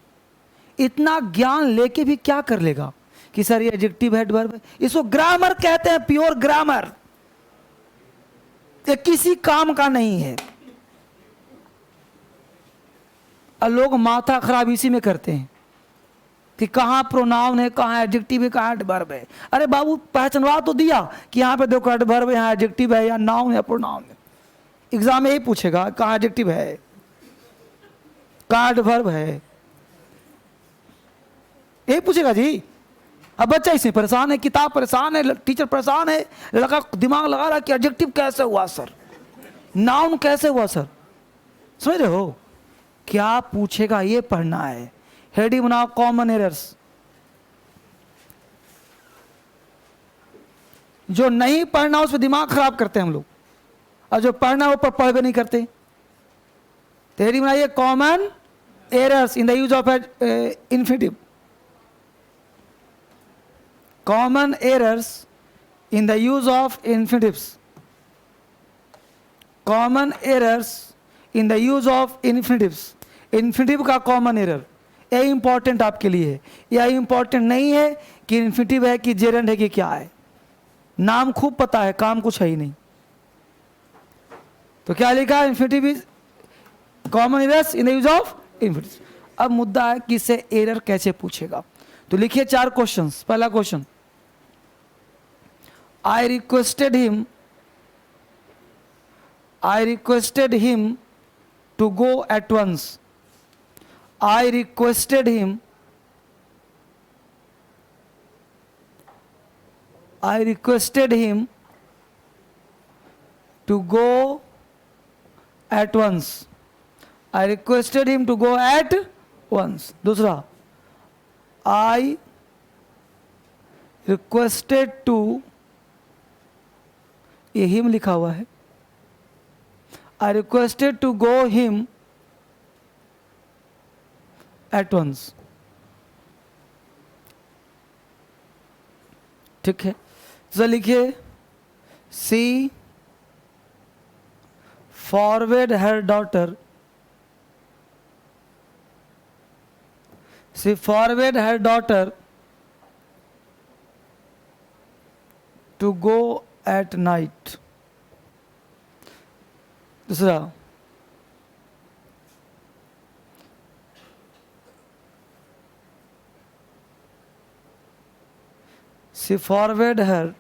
इतना ज्ञान लेके भी क्या कर लेगा कि सर ये एडजेक्टिव है, एडवर्ब है। इसको ग्रामर कहते हैं, प्योर ग्रामर, ये किसी काम का नहीं है। और लोग माथा खराब इसी में करते हैं कि कहाँ प्रोनाउन है, कहाँ एडजेक्टिव है, कहाँ एडवर्ब है। अरे बाबू पहचानवा तो दिया कि यहाँ पे देखो एडवर्ब है, यहाँ एडजेक्टिव है, या नाउन या प्रोनाउन है। एग्जाम में यही पूछेगा कहाँ एडजेक्टिव है, कहाँ एडवर्ब है, यही पूछेगा जी। अब बच्चा इसमें परेशान है, किताब परेशान है, टीचर परेशान है, लड़का दिमाग लगा रहा कि एडजेक्टिव कैसे हुआ सर, नाउन कैसे हुआ सर, समझ रहे हो। क्या पूछेगा ये पढ़ना है। हेडिंग बनाओ कॉमन एरर्स। जो नहीं पढ़ना उस पर दिमाग खराब करते हैं हम लोग, और जो पढ़ना है ऊपर पढ़ भी नहीं करते। तो हेडिंग बनाइए common errors in the use of infinitive, common errors in the use of infinitives, common errors in the use of infinitives. Infinitive का कॉमन एरर, यह इंपॉर्टेंट आपके लिए है। यह इंपॉर्टेंट नहीं है कि इन्फिनिटिव है कि जेरेंड है कि क्या है, नाम खूब पता है, काम कुछ है ही नहीं। तो क्या लिखा है, infinitive is common errors in the use of infinitive. अब मुद्दा है कि इससे एरर कैसे पूछेगा। तो लिखिए 4 क्वेश्चंस। पहला question, I requested him to go at once. I requested him to go at once. I requested him to go at once. दूसरा, I requested to, ये him लिखा हुआ है, I requested to go him at once. ठीक है, तो लिखिए she forwarded her daughter. She forwarded her daughter to go at night. दूसरा, she forwarded her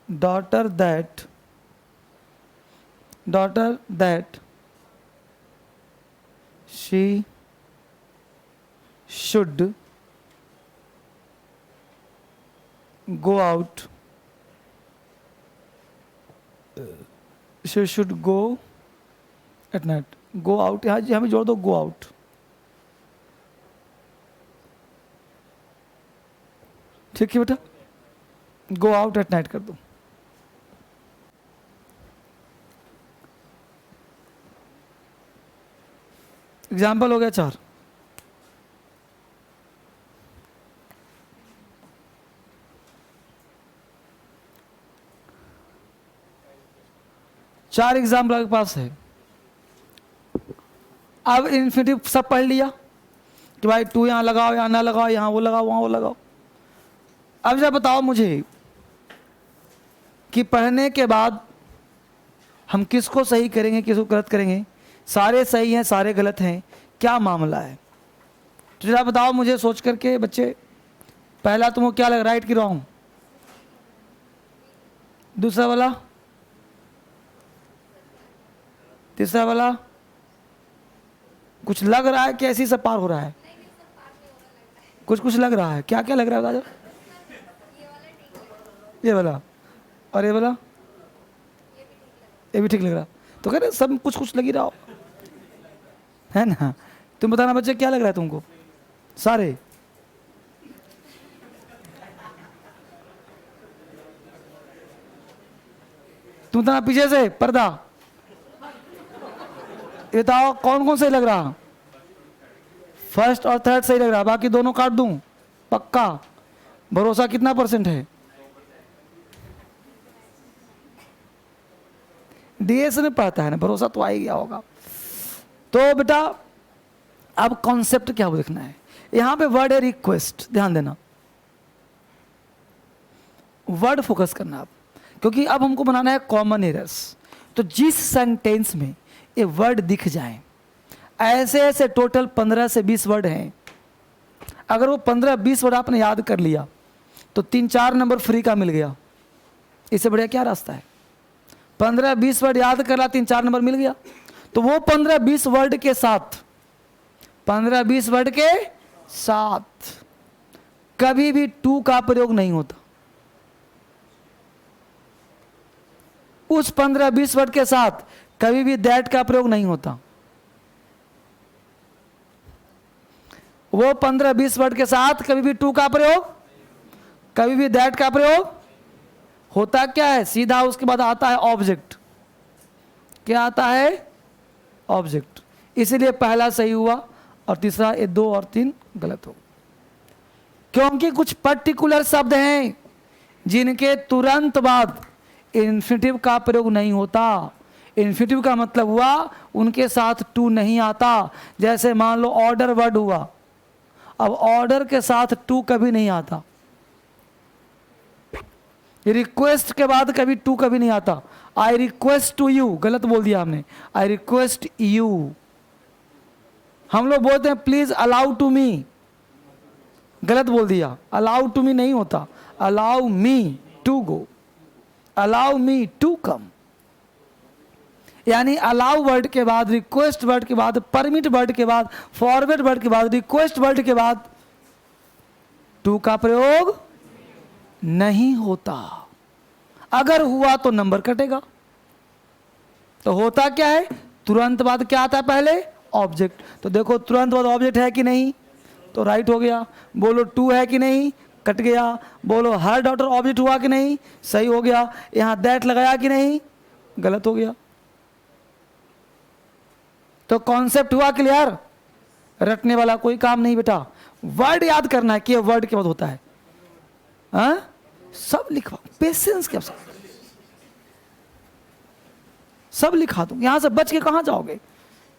daughter that she should go out. She should go at night. Go out, यहाँ भी जोड़ दो, go out. ठीक है बेटा, go out at night कर दो. एग्जाम्पल हो गया 4. चार एग्जाम्पल आपके पास है. अब इन्फिनिटिव सब पढ़ लिया कि भाई टू यहाँ लगाओ, यहाँ ना लगाओ, यहाँ वो लगाओ, वहाँ वो लगाओ. अब जरा बताओ मुझे कि पढ़ने के बाद हम किसको सही करेंगे, किसको गलत करेंगे. सारे सही हैं, सारे गलत हैं, क्या मामला है. तो जरा बताओ मुझे सोच करके बच्चे. पहला तुमको क्या लग, राइट की रॉन्ग? दूसरा वाला, तीसरा वाला, कुछ लग रहा है कि ऐसी सब पार हो रहा है? कुछ कुछ लग रहा है. क्या क्या लग रहा है बता. ये वाला और ये वाला, ये भी ठीक लग रहा. तो कह रहे सब कुछ कुछ लग ही रहा हो, है ना. तुम बताना बच्चे क्या लग रहा है तुमको. सारे तुम बताना. पीछे से पर्दा ये बताओ कौन कौन सही लग रहा. फर्स्ट और थर्ड सही लग रहा, बाकी दोनों काट दूं पक्का. भरोसा कितना % है? डीएस में पढ़ता है ना, भरोसा तो आ ही गया होगा. तो बेटा अब कॉन्सेप्ट क्या वो देखना है. यहां पे वर्ड है रिक्वेस्ट, ध्यान देना. वर्ड फोकस करना आप, क्योंकि अब हमको बनाना है कॉमन एरर्स. तो जिस सेंटेंस में ये वर्ड दिख जाए, ऐसे ऐसे टोटल 15 से 20 वर्ड हैं. अगर वो 15-20 वर्ड आपने याद कर लिया तो 3-4 नंबर फ्री का मिल गया. इससे बढ़िया क्या रास्ता है. 15-20 वर्ड याद कर ला, 3-4 नंबर मिल गया. तो वो 15-20 वर्ड के साथ, 15-20 वर्ड के साथ कभी भी टू का प्रयोग नहीं होता. उस 15-20 वर्ड के साथ कभी भी दैट का प्रयोग नहीं होता. वो 15-20 वर्ड के साथ कभी भी टू का प्रयोग, कभी भी दैट का प्रयोग होता. क्या है, सीधा उसके बाद आता है ऑब्जेक्ट. क्या आता है, ऑब्जेक्ट. इसीलिए पहला सही हुआ और तीसरा, ये 2 और 3 गलत हो. क्योंकि कुछ पर्टिकुलर शब्द हैं जिनके तुरंत बाद इन्फिनिटिव का प्रयोग नहीं होता. इन्फिनिटिव का मतलब हुआ उनके साथ टू नहीं आता. जैसे मान लो ऑर्डर वर्ड हुआ, अब ऑर्डर के साथ टू कभी नहीं आता. रिक्वेस्ट के बाद कभी टू कभी नहीं आता. आई रिक्वेस्ट टू यू, गलत बोल दिया हमने. I request you. हम लोग बोलते हैं प्लीज अलाउ टू मी, गलत बोल दिया. अलाउ टू मी नहीं होता, allow me to go, allow me to come. यानी अलाउ वर्ड के बाद, रिक्वेस्ट वर्ड के बाद, परमिट वर्ड के बाद, फॉरवर्ड वर्ड के बाद, रिक्वेस्ट वर्ड के बाद टू का प्रयोग नहीं होता. अगर हुआ तो नंबर कटेगा. तो होता क्या है, तुरंत बाद क्या आता है, पहले ऑब्जेक्ट. तो देखो तुरंत बाद ऑब्जेक्ट है कि नहीं, तो राइट हो गया. बोलो टू है कि नहीं, कट गया. बोलो हर डॉटर ऑब्जेक्ट हुआ कि नहीं, सही हो गया. यहां दैट लगाया कि नहीं, गलत हो गया. तो कॉन्सेप्ट हुआ क्लियर. रटने वाला कोई काम नहीं बेटा, वर्ड याद करना है कि वर्ड के बाद होता है. हाँ सब लिखवा, पेशेंस के साथ सब लिखा दूं. यहां से बच के कहां जाओगे.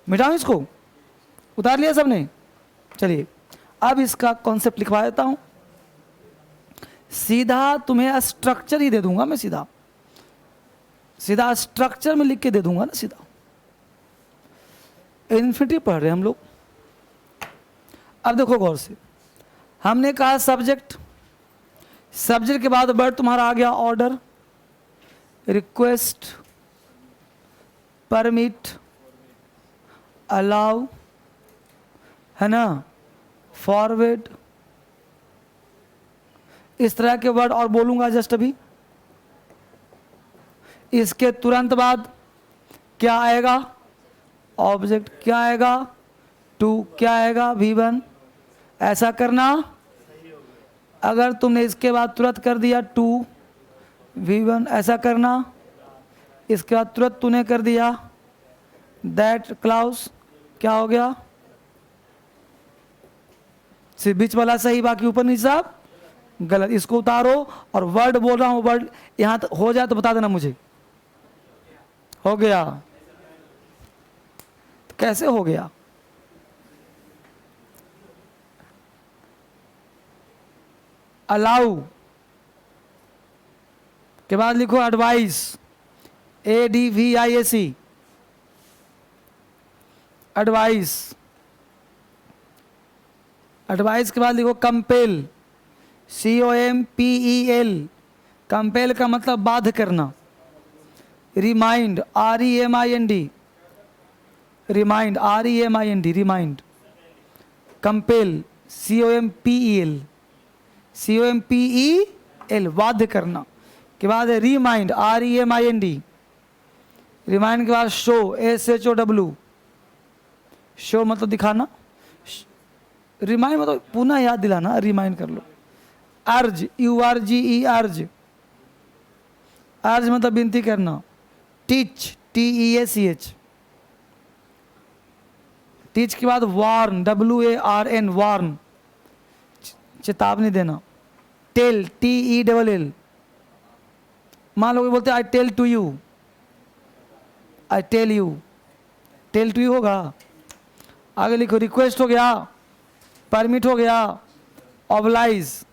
मिटाऊं इसको, उतार लिया सबने. चलिए अब इसका कॉन्सेप्ट लिखवा देता हूं. सीधा तुम्हें स्ट्रक्चर ही दे दूंगा मैं, सीधा सीधा स्ट्रक्चर में लिख के दे दूंगा ना. सीधा इन्फिनिटिव पढ़ रहे हैं हम लोग. अब देखो गौर से, हमने कहा सब्जेक्ट, सब्जेक्ट के बाद वर्ड तुम्हारा आ गया ऑर्डर, रिक्वेस्ट, परमिट, अलाउ, है ना, फॉरवर्ड, इस तरह के वर्ड और बोलूंगा जस्ट अभी। इसके तुरंत बाद क्या आएगा, ऑब्जेक्ट, क्या आएगा, टू, क्या आएगा, V1। ऐसा करना। अगर तुमने इसके बाद तुरंत कर दिया टू V1, ऐसा करना। इसके बाद तुरंत तूने कर दिया दैट क्लाउस, क्या हो गया, सिर्फ बीच वाला सही, बाकी ऊपर नीचे सब गलत। इसको उतारो और वर्ड बोल रहा हूं, वर्ड यहां तक हो जाए तो बता देना मुझे। हो गया? तो कैसे हो गया? अलाउ के बाद लिखो एडवाइस, ADVIAC, एडवाइस। एडवाइस के बाद लिखो कंपेल, COMPEL, कंपेल का मतलब बाध्य करना। Remind, REMIND, remind, REMIND, remind. Compel, COMPEL, COMPEL, बाध्य करना। के बाद है रिमाइंड, REMIND, रिमाइंड के बाद शो, SHOW, शो मतलब दिखाना, रिमाइंड मतलब पुनः याद दिलाना, रिमाइंड कर लो। अर्ज, URGE, अर्ज, अर्ज मतलब विनती करना। टीच, TEACH, टीच के बाद वार्न, WARN, वार्न, चेतावनी देना। टेल, TELL, मान लो बोलते I tell to you, I tell you, tell to you होगा। आगे लिखो रिक्वेस्ट हो गया, परमिट हो गया, ऑब्लाइज,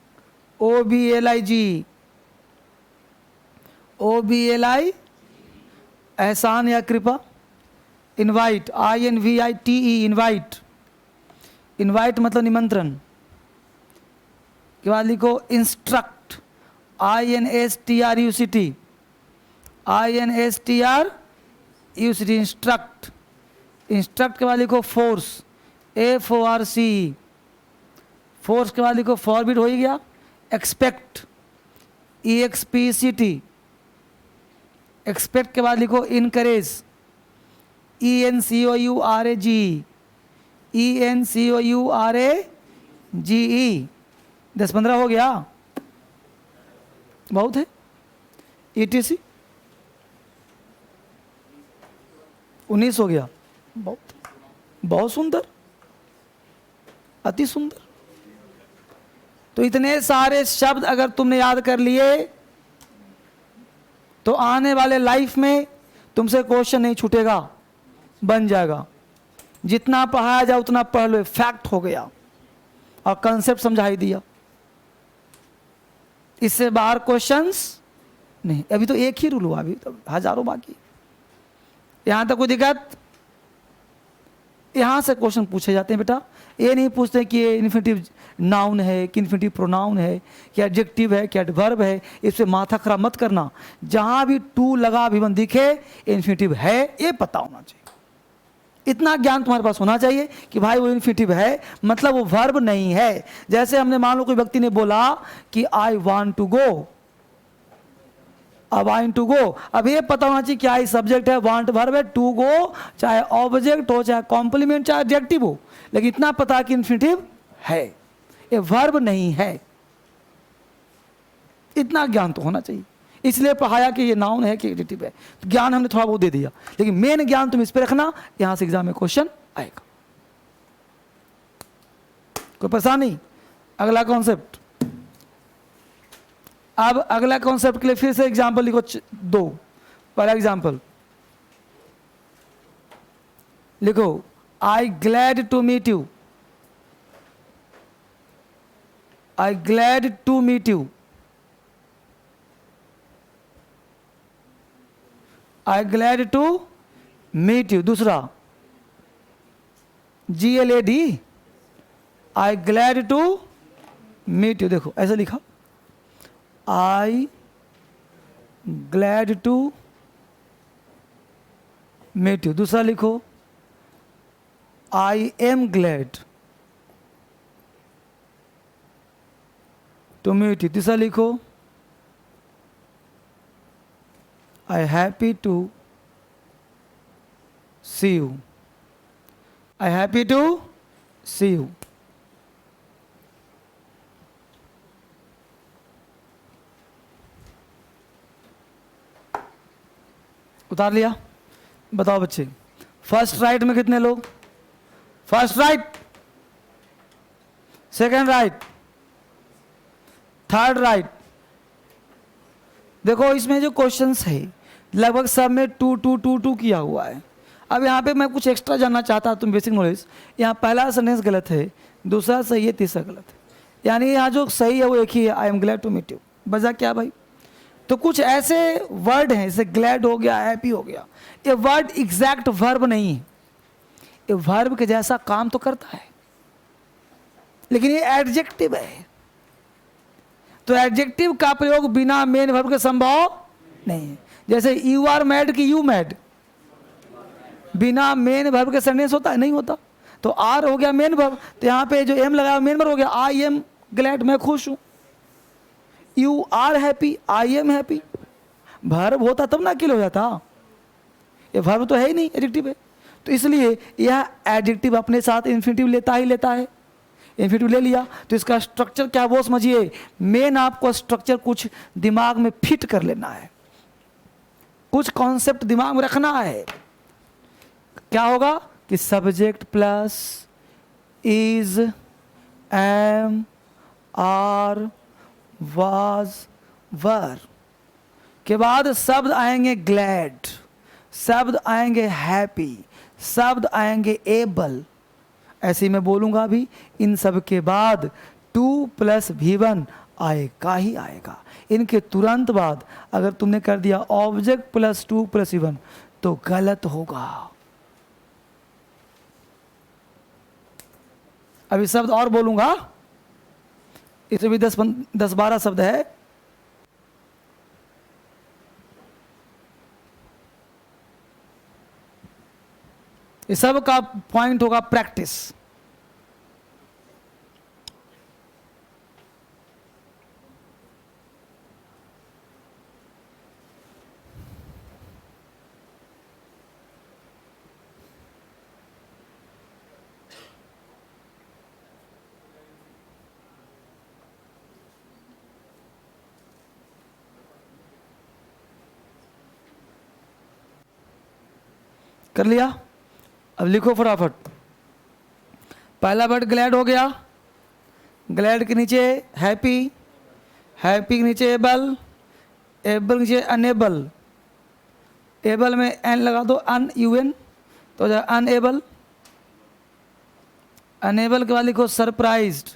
OBLIG, OBLI, एहसान या कृपा। इनवाइट, INVITE, इनवाइट, इनवाइट मतलब निमंत्रण। के बाद लिखो instruct, INSTRUCT, INSTRUCT, instruct. Instruct के बाद लिखो फोर्स, FORCE, फोर्स के बाद लिखो फॉरबिड, हो ही गया। एक्सपेक्ट, EXPCT, एक्सपेक्ट के बाद लिखो इनकरेज, ENCOURAGE, ENCOURAGE। 10-15 हो गया, बहुत है। ETC 19 हो गया, बहुत बहुत सुंदर, अति सुंदर। तो इतने सारे शब्द अगर तुमने याद कर लिए तो आने वाले लाइफ में तुमसे क्वेश्चन नहीं छूटेगा, बन जाएगा। जितना पढ़ाया जाए उतना पढ़ लो, फैक्ट हो गया और कंसेप्ट समझा ही दिया। इससे बाहर क्वेश्चंस नहीं। अभी तो एक ही रूल हुआ, अभी तो हजारों बाकी। यहां तक कोई दिक्कत? यहां से क्वेश्चन पूछे जाते हैं बेटा, ये नहीं पूछते कि ये इन्फिनिटिव नाउन है कि इन्फिनिटिव प्रोनाउन है कि एडजेक्टिव है कि एडवर्ब है। इससे माथा खराब मत करना। जहां भी टू लगा अभिवन दिखे इन्फिनिटिव है, ये पता होना चाहिए। इतना ज्ञान तुम्हारे पास होना चाहिए कि भाई वो इन्फिनिटिव है मतलब वो वर्ब नहीं है। जैसे हमने मान लो कोई व्यक्ति ने बोला कि आई वांट टू गो, अब वांट टू गो, अब ये पता होना चाहिए क्या सब्जेक्ट है, वांट वर्ब है, टू गो चाहे ऑब्जेक्ट हो चाहे कॉम्प्लीमेंट चाहे एडजेक्टिव हो, लेकिन इतना पता कि इन्फिनिटिव है, ये वर्ब नहीं है। इतना ज्ञान तो होना चाहिए। इसलिए पढ़ाया कि ये नाउन है कि एडजेक्टिव है। तो ज्ञान हमने थोड़ा बहुत दे दिया, लेकिन मेन ज्ञान तुम इस पे रखना, यहां से एग्जाम में क्वेश्चन आएगा। कोई परेशानी? अगला कॉन्सेप्ट। अब अगला कॉन्सेप्ट के लिए फिर से एग्जाम्पल लिखो दो। पहला एग्जाम्पल लिखो, I glad to meet you, I glad to meet you, I glad to meet you. दूसरा GLAD, I glad to meet you. देखो ऐसे लिखा, I glad to meet you. दूसरा लिखो, I am glad, to meet you, तीसरा लिखो I happy to see you, I happy to see you. उतार लिया? बताओ बच्चे, फर्स्ट राइट में कितने लोग? First right, second right, third right. देखो इसमें जो क्वेश्चंस है लगभग सब में 2 2 2 2 किया हुआ है। अब यहाँ पे मैं कुछ एक्स्ट्रा जानना चाहता तुम बेसिक नॉलेज। यहाँ पहला सेंटेंस गलत है, दूसरा सही है, तीसरा गलत है। यानी यहाँ जो सही है वो एक ही है, I am glad to meet you. बजा क्या भाई? तो कुछ ऐसे वर्ड हैं जैसे ग्लैड हो गया, हैप्पी हो गया, ये वर्ड एग्जैक्ट वर्ब नहीं है, ये वर्ब के जैसा काम तो करता है लेकिन ये एडजेक्टिव है। तो एडजेक्टिव का प्रयोग बिना मेन वर्ब के संभव नहीं है। जैसे यू आर मैड कि यू मैड, बिना मेन वर्ब के सेंटेंस होता है? नहीं होता। तो आर हो गया मेन वर्ब, तो यहाँ पे जो एम लगाया मेन वर्ब हो गया। आई एम ग्लैड, मैं खुश हूँ। You are happy, I am happy. Verb होता तब ना किल हो जाता, ये वर्ब तो है ही नहीं, एडजेक्टिव है। तो इसलिए यह एडजेक्टिव अपने साथ इन्फिनिटिव लेता ही लेता है। इन्फिनिटिव ले लिया तो इसका स्ट्रक्चर क्या वो समझिए। मेन आपको स्ट्रक्चर कुछ दिमाग में फिट कर लेना है, कुछ कॉन्सेप्ट दिमाग में रखना है। क्या होगा कि subject plus is, am, are, was, were के बाद शब्द आएंगे ग्लैड, शब्द आएंगे हैप्पी, शब्द आएंगे एबल। ऐसे ही मैं बोलूंगा अभी, इन सब के बाद 2 + V1 आएगा ही आएगा। इनके तुरंत बाद अगर तुमने कर दिया ऑब्जेक्ट प्लस 2 + V1 तो गलत होगा। अभी शब्द और बोलूंगा, इसमें भी 10-12 शब्द है। ये सब का पॉइंट होगा प्रैक्टिस। कर लिया? अब लिखो फटाफट। पहला वर्ड ग्लैड हो गया, ग्लैड के नीचे हैप्पी, हैप्पी के नीचे एबल, एबल के नीचे अनएबल, एबल में एन लगा दो, UN तो हो अनएबल। अनएबल के बाद लिखो सरप्राइज्ड,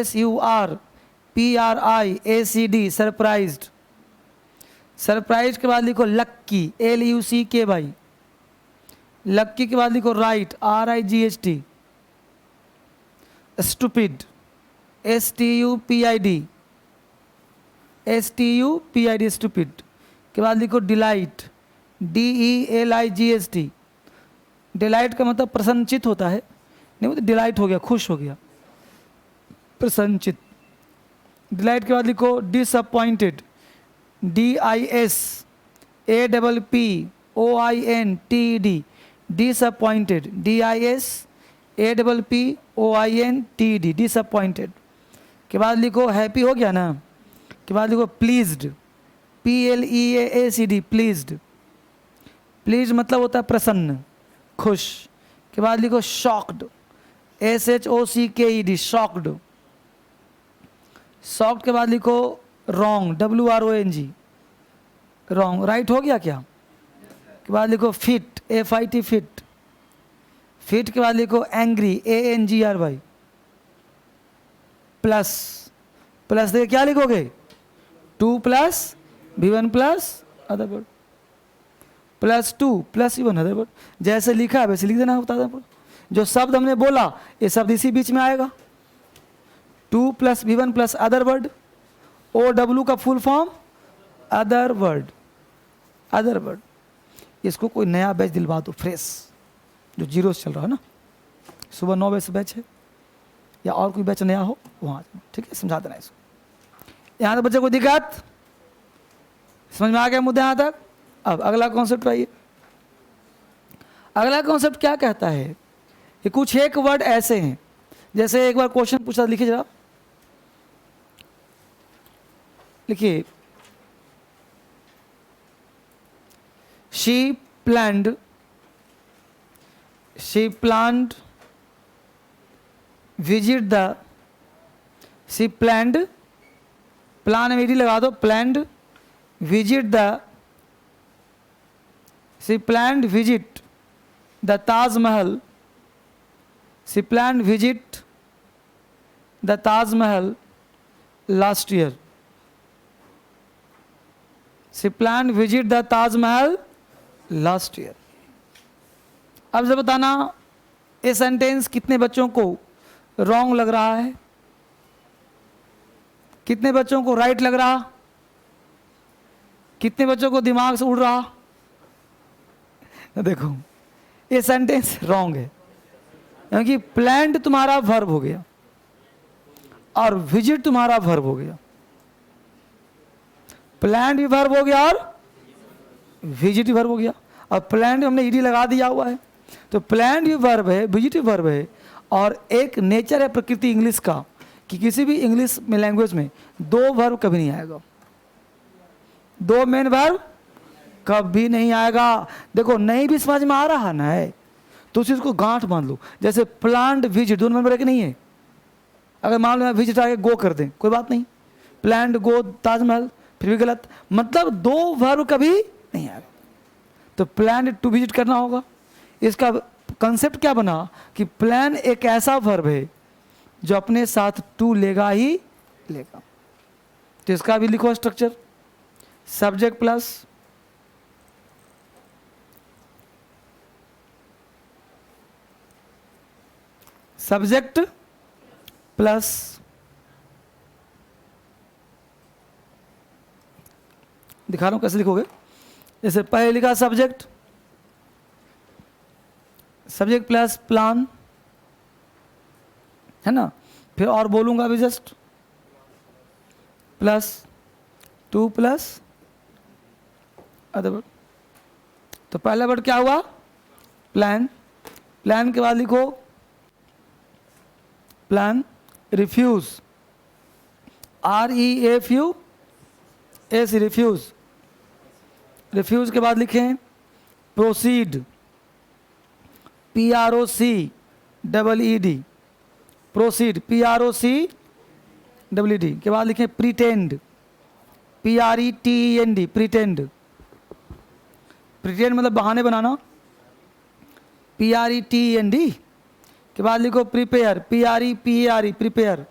SURPRIACD, सरप्राइज्ड। सरप्राइज के बाद लिखो लक्की, LUCKY। लक्की के बाद लिखो right, RIGHT। Stupid, STUPID, stupid के बाद लिखो डिलाइट, DELIGHT। डिलाइट का मतलब प्रसन्नचित होता है, नहीं वो डिलाइट हो गया, खुश हो गया, प्रसन्नचित। डिलाइट के बाद लिखो disappointed, DISAPPOINTED, disappointed, DISAPPOINTED, disappointed. के बाद लिखो हैप्पी हो गया ना, के बाद लिखो प्लीज्ड, PLEASED, प्लीज्ड। प्लीज मतलब होता है प्रसन्न, खुश। के बाद लिखो शॉक्ड, SHOCKED, शॉक्ड। शॉक्ड के बाद लिखो रॉन्ग, WRONG, रॉन्ग। राइट हो गया क्या? के बाद लिखो फिट, FIT, फिट। फिट के बाद लिखो एंग्री, ANGRY। प्लस, प्लस देखिए क्या लिखोगे, 2 + V1 + other word, +2 + V1 other word. जैसे लिखा है वैसे लिख देना होता है। जो शब्द हमने बोला ये शब्द इसी बीच में आएगा, 2 + V1 + अदर वर्ड। OW का full form other word, other word. इसको कोई नया बैच दिलवा दो, फ्रेश, जो 0 से चल रहा है ना, सुबह 9 बजे से बैच है, या और कोई बैच नया हो वहाँ, ठीक है, समझा देना इसको। यहाँ तक बच्चे को दिक्कत समझ में आ गया मुद्दा यहाँ तक? अब अगला कॉन्सेप्ट आइए। अगला कॉन्सेप्ट क्या कहता है कि कुछ एक वर्ड ऐसे हैं, जैसे एक बार क्वेश्चन पूछा, लिखिए जरा, लिखिए, she planned visit the, she planned, plan में लगा दो, planned visit the, she planned visit the Taj Mahal, she planned visit the Taj Mahal last year, she planned visit the Taj Mahal last year. अब जब बताना ये सेंटेंस कितने बच्चों को रॉन्ग लग रहा है, कितने बच्चों को राइट लग रहा, कितने बच्चों को दिमाग से उड़ रहा? देखो ये सेंटेंस रॉन्ग है, क्योंकि प्लान्ड तुम्हारा वर्ब हो गया और विजिट तुम्हारा वर्ब हो गया। प्लान्ड भी वर्ब हो गया और विजिट भी वर्ब हो गया। और प्लान्ड हमने ईडी लगा दिया हुआ है, तो प्लान्ड भी वर्ब है, विजिट भी वर्ब है। और एक नेचर है प्रकृति इंग्लिश का कि किसी भी इंग्लिश में लैंग्वेज में दो वर्ब कभी नहीं आएगा, दो मेन वर्ब कभी नहीं आएगा। देखो नहीं भी समझ में आ रहा ना है तो उसी को गांठ बांध लो। जैसे प्लान्ड विजिट दोनों में नहीं है, अगर मान लो विजिट आगे गो कर दें कोई बात नहीं, प्लान्ड गो ताजमहल फिर भी गलत, मतलब दो वर्ब कभी नहीं आएगा। तो प्लान टू विजिट करना होगा। इसका कंसेप्ट क्या बना कि प्लान एक ऐसा वर्ब है जो अपने साथ टू लेगा ही लेगा। तो इसका भी लिखो structure, subject plus subject plus दिखा रहा हूं कैसे लिखोगे। जैसे पहले लिखा सब्जेक्ट, सब्जेक्ट प्लस प्लान है ना, फिर और बोलूंगा अभी just plus two plus other word. तो पहला वर्ड क्या हुआ? प्लान। प्लान के बाद लिखो plan. Refuse, REFUS, refuse. Refuse के बाद लिखें प्रोसीड, PROCEED, प्रोसीड, PROCEED के बाद लिखें प्रीटेंड, PRETEND, प्रीटेंड। प्रीटेंड मतलब बहाने बनाना, PRETEND के बाद लिखो prepare, PREPARE, prepare,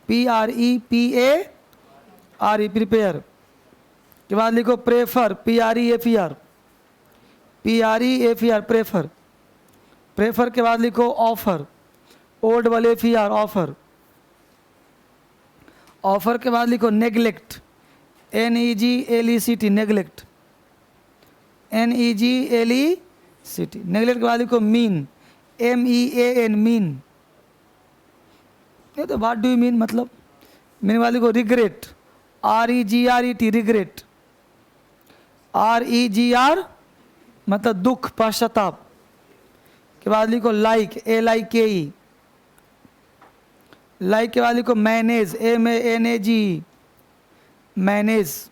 PREPARE, prepare के बाद लिखो प्रेफर, PREFER, प्रेफर। प्रेफर के बाद लिखो ऑफर, OFFER, ऑफर। ऑफर के बाद लिखो neglect, NEGLECT, neglect, NEGLECT। Neglect के बाद लिखो मीन, MEAN, मीन। ये तो व्हाट डू यू मीन मतलब। मीन के बाद लिखो रिग्रेट, REGRET, रिग्रेट, REGR मतलब दुख, पश्चाताप। के बाद लिखो लाइक, LIKE, लाइक के बाद लिखो मैनेज, MANAGE, मैनेज।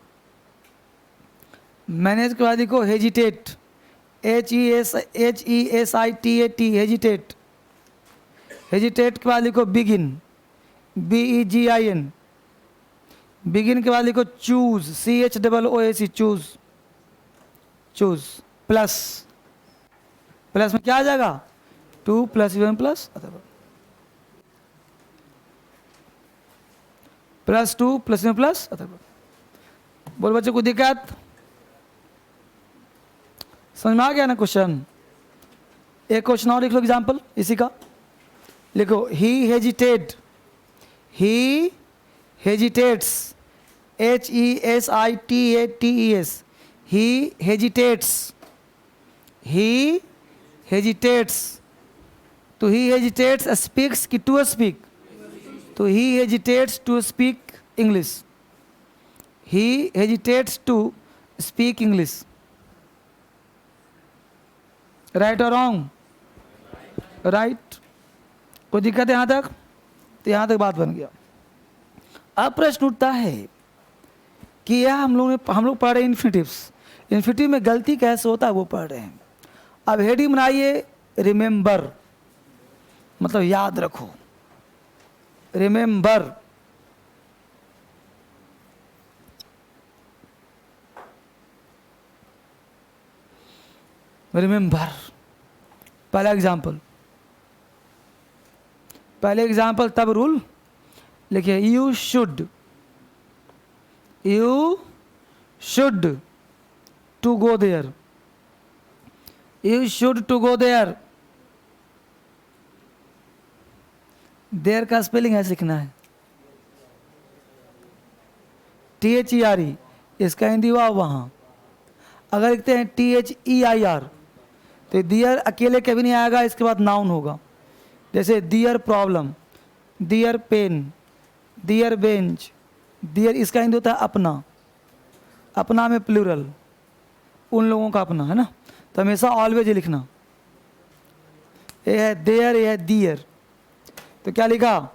मैनेज के बाद लिखो हेजिटेट, HESITAT, हेजिटेट। हेजिटेट के बाद लिखो बिगिन, BEGIN। बिगिन के बाद लिखो choose, CHOOC, choose, choose. Plus, plus में क्या आ जाएगा? 2 + 1 प्लस +2 + 1 प्लस। बोल बच्चों को दिक्कत समझ में आ गया ना क्वेश्चन? एक क्वेश्चन और लिख लो एग्जाम्पल इसी का। लिखो ही हेजिटेट्स, HESITATES, he hesitates, तो he hesitates speaks कि to speak, तो he hesitates to speak English. He hesitates to speak English. Right or wrong? Right. कोई दिक्कत है यहाँ तक? तो यहाँ तक बात बन गया। अब प्रश्न उठता है कि यह हम लोग पढ़ रहे हैं इन्फिनिटिव्स। इन्फिनिटिव में गलती कैसे होता है वो पढ़ रहे हैं। अब हेडिंग बनाइए रिमेंबर, मतलब याद रखो। Remember, remember. पहला एग्जाम्पल तब रूल लिखिए, you should to go there. You should to go there. There का स्पेलिंग ऐसे लिखना है, THERE। इसका हिंदी हुआ वहाँ। अगर लिखते हैं THEIR तो दियर अकेले कभी नहीं आएगा, इसके बाद नाउन होगा। जैसे दियर प्रॉब्लम, दियर पेन, दियर बेंच, दियर, इसका हिंदी होता है अपना। अपना में प्लूरल, उन लोगों का अपना, है ना। तो हमेशा ऑलवेज लिखना। ये है देयर, ये है दियर। तो क्या लिखा?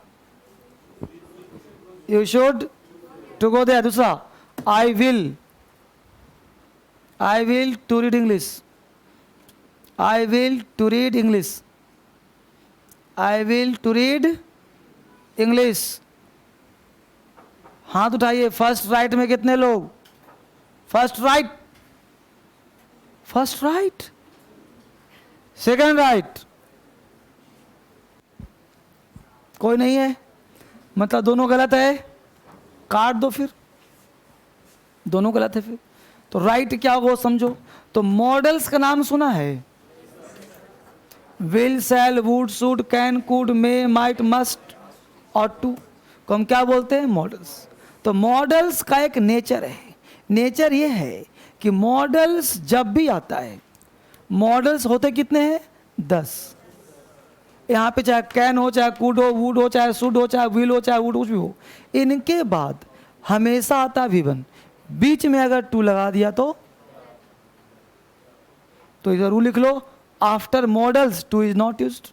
You should to go there. दूसरा, I will to read English. I will to read English. I will to read English. हाथ उठाइए। फर्स्ट राइट में कितने लोग? First right, first right. Second right, कोई नहीं है, मतलब दोनों गलत है, काट दो फिर। दोनों गलत है फिर तो राइट क्या होगा समझो। तो मॉडल्स का नाम सुना है? Will, shall, would, should, can, could, may, might, must और टू को हम क्या बोलते हैं? मॉडल्स। तो मॉडल्स का एक नेचर है। नेचर ये है कि मॉडल्स जब भी आता है, मॉडल्स होते कितने हैं? 10। यहाँ पे चाहे कैन हो, चाहे कुड हो, वुड हो, चाहे शुड हो, चाहे विल हो, चाहे वुड कुछ भी हो, इनके बाद हमेशा आता विवन। बीच में अगर टू लगा दिया तो इधर रूल लिख लो, after modals to is not used.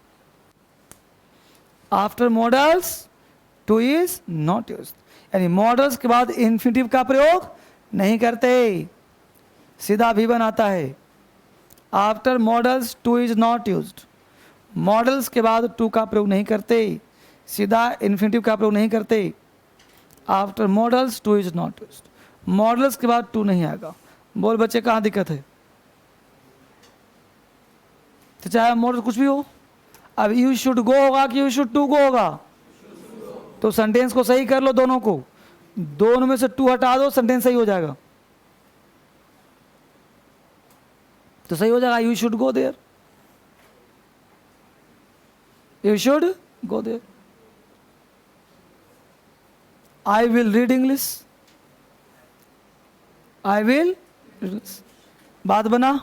After modals to is not used, यानी मॉडल्स के बाद इन्फिनिटिव का प्रयोग नहीं करते, सीधा विवन आता है। After modals to is not used. Models के बाद टू का प्रयोग नहीं करते, सीधा इन्फिनिटिव का प्रयोग नहीं करते। After modals to is not used. Models के बाद टू नहीं आएगा। बोल बच्चे कहाँ दिक्कत है? तो चाहे मॉडल कुछ भी हो। अब यू शुड गो होगा कि यू शुड टू गो होगा? तो सेंटेंस को सही कर लो, दोनों को। दोनों में से टू हटा दो, सेंटेंस सही हो जाएगा। तो सही हो जाएगा, you should go there. You should go there. I will read English. I will. बात बना।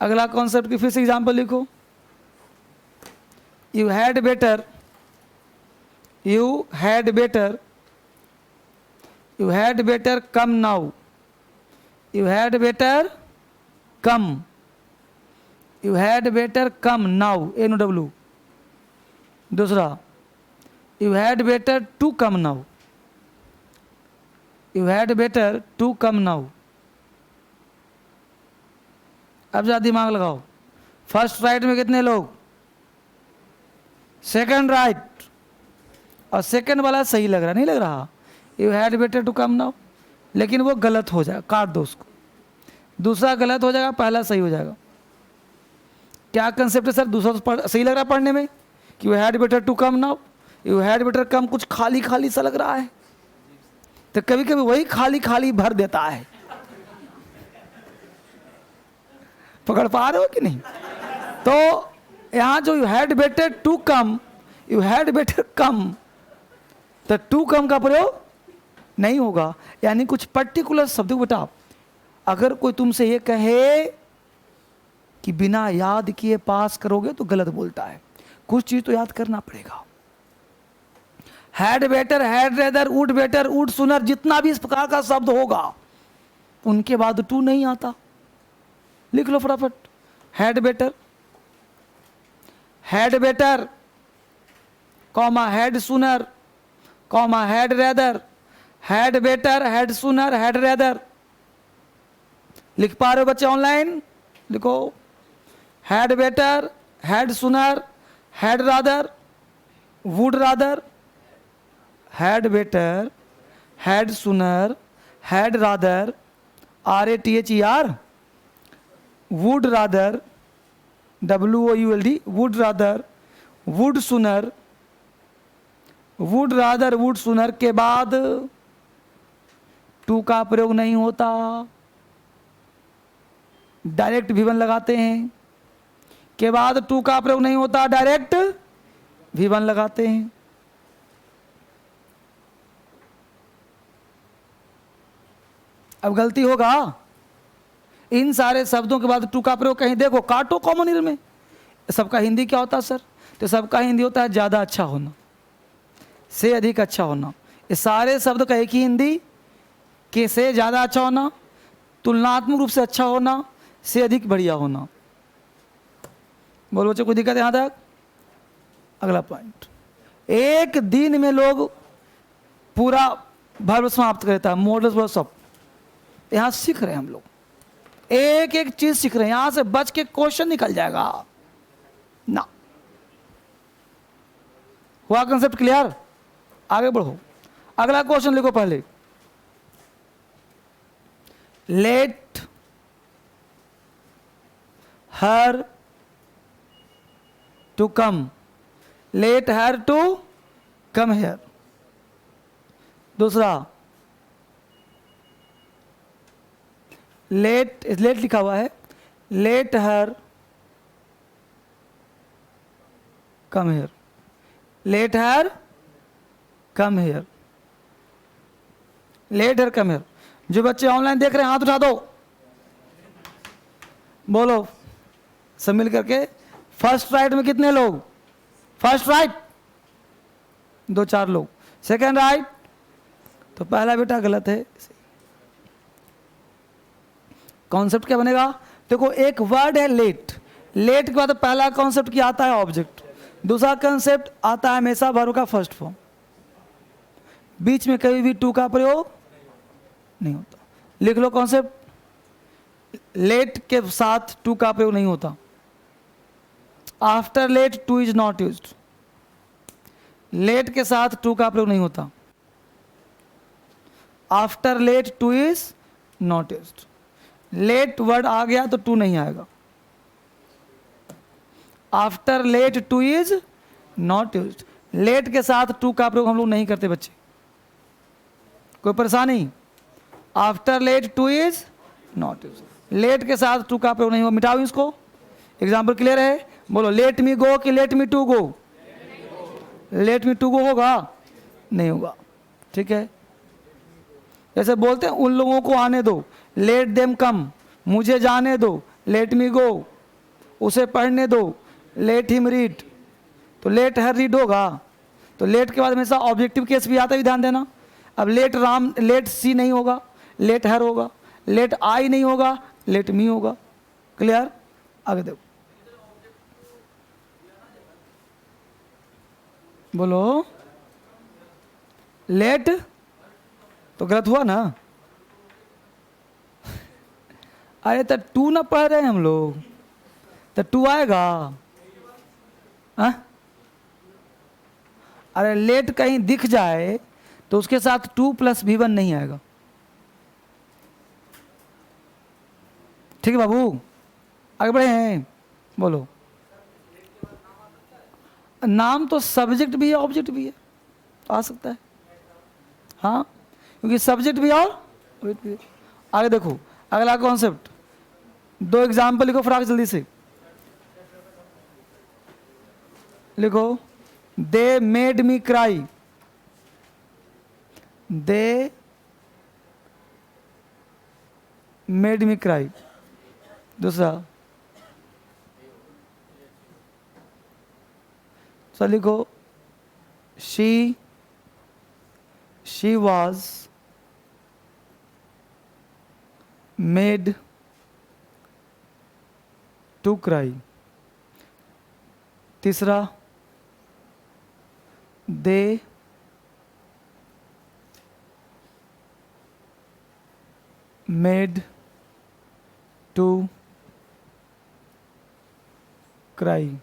अगला कॉन्सेप्ट की फिर से एग्जाम्पल लिखो। You had better, you had better, you had better come now. You had better come, you had better come now, NOW। दूसरा, you had better to come now. You had better to come now. अब जा दिमाग लगाओ। First right में कितने लोग? Second right. और second वाला सही लग रहा, नहीं लग रहा? You had better to come now, लेकिन वो गलत हो जाएगा, काट दो उसको। दूसरा गलत हो जाएगा, पहला सही हो जाएगा। क्या कंसेप्ट है सर? दूसरा सही लग रहा है पढ़ने में कि you had better to come now. You had better come कुछ खाली खाली सा लग रहा है, तो कभी कभी वही खाली खाली भर देता है। पकड़ पा रहे हो कि नहीं? तो यहाँ जो you had better to come, you had better come, तो टू कम का प्रयोग नहीं होगा। यानी कुछ पर्टिकुलर शब्द को बेटा, अगर कोई तुमसे ये कहे कि बिना याद किए पास करोगे तो गलत बोलता है। कुछ चीज़ तो याद करना पड़ेगा। Had better, had rather, would better, would सुनर, जितना भी इस प्रकार का शब्द होगा उनके बाद टू नहीं आता। लिख लो फटाफट। Had better, comma had sooner, comma had rather, had better, had sooner, had rather. लिख पा रहे हो बच्चे ऑनलाइन? लिखो had better, had sooner, had rather, would rather, had better, had sooner, had rather, RATHER, would rather, WOULD, would rather, would sooner, would rather, would sooner के बाद to का प्रयोग नहीं होता, डायरेक्ट V1 लगाते हैं। के बाद टू का प्रयोग नहीं होता, डायरेक्ट V1 लगाते हैं। अब गलती होगा, इन सारे शब्दों के बाद टू का प्रयोग कहीं देखो, काटो कॉमन ईयर में। सबका हिंदी क्या होता है सर? तो सबका हिंदी होता है ज़्यादा अच्छा होना, से अधिक अच्छा होना। ये सारे शब्द का एक ही हिंदी, के से ज़्यादा अच्छा होना, तुलनात्मक रूप से अच्छा होना, से अधिक बढ़िया होना। बोलो बच्चों, कोई दिक्कत है यहाँ तक? अगला पॉइंट, एक दिन में लोग पूरा वर्ब समाप्त करता है, मॉडल्स वर्ब सब यहाँ सीख रहे हैं हम लोग, एक एक चीज सीख रहे हैं। यहां से बच के क्वेश्चन निकल जाएगा ना। हुआ कंसेप्ट क्लियर? आगे बढ़ो, अगला क्वेश्चन लिखो पहले। Let her to come, let her to come here. दूसरा, लेट लिखा हुआ है, let her come here, let her come here, let her come here. जो बच्चे ऑनलाइन देख रहे हैं हाथ उठा दो, बोलो सब मिल करके। फर्स्ट राइट में कितने लोग? फर्स्ट राइट 2-4 लोग। सेकंड राइट, तो पहला बेटा गलत है। कॉन्सेप्ट क्या बनेगा? देखो एक वर्ड है लेट, लेट के बाद पहला कॉन्सेप्ट क्या आता है? ऑब्जेक्ट। दूसरा कॉन्सेप्ट आता है हमेशा वर्ब का फर्स्ट फॉर्म, बीच में कभी भी टू का प्रयोग नहीं होता। लिख लो कॉन्सेप्ट, लेट के साथ टू का प्रयोग नहीं होता। After let to is not used, let के साथ टू का प्रयोग नहीं होता। After let to is not used, let word आ गया तो टू नहीं आएगा। After let to is not used, let के साथ टू का प्रयोग हम लोग नहीं करते बच्चे। कोई परेशानी? After let to is not used, let के साथ टू का प्रयोग नहीं हुआ। मिटाओ इसको। एग्जाम्पल क्लियर है? बोलो लेट मी गो कि let me to go? Let me to go होगा? नहीं होगा। ठीक है, जैसे बोलते हैं उन लोगों को आने दो, लेट देम कम। मुझे जाने दो, लेट मी गो। उसे पढ़ने दो, लेट हिम रीड। तो लेट हर रीड होगा। तो लेट के बाद हमेशा ऑब्जेक्टिव केस भी आता है, ध्यान देना। अब लेट राम, लेट सी नहीं होगा, लेट हर होगा। लेट आई नहीं होगा, लेट मी होगा। क्लियर? आगे देखो, बोलो लेट तो गलत हुआ ना? अरे तो टू ना पढ़ रहे हैं हम लोग, तो टू आएगा? आ? अरे लेट कहीं दिख जाए तो उसके साथ 2 + V1 नहीं आएगा। ठीक है बाबू, आगे बढ़े हैं। बोलो, नाम तो सब्जेक्ट भी है ऑब्जेक्ट भी है, तो आ सकता है। हाँ, क्योंकि सब्जेक्ट भी और ऑब्जेक्ट भी है। आगे देखो अगला कॉन्सेप्ट, 2 एग्जाम्पल लिखो फटाक जल्दी से। लिखो, they made me cry, they made me cry. दूसरा, लिखो she she was made to cry. तीसरा, they made to cry.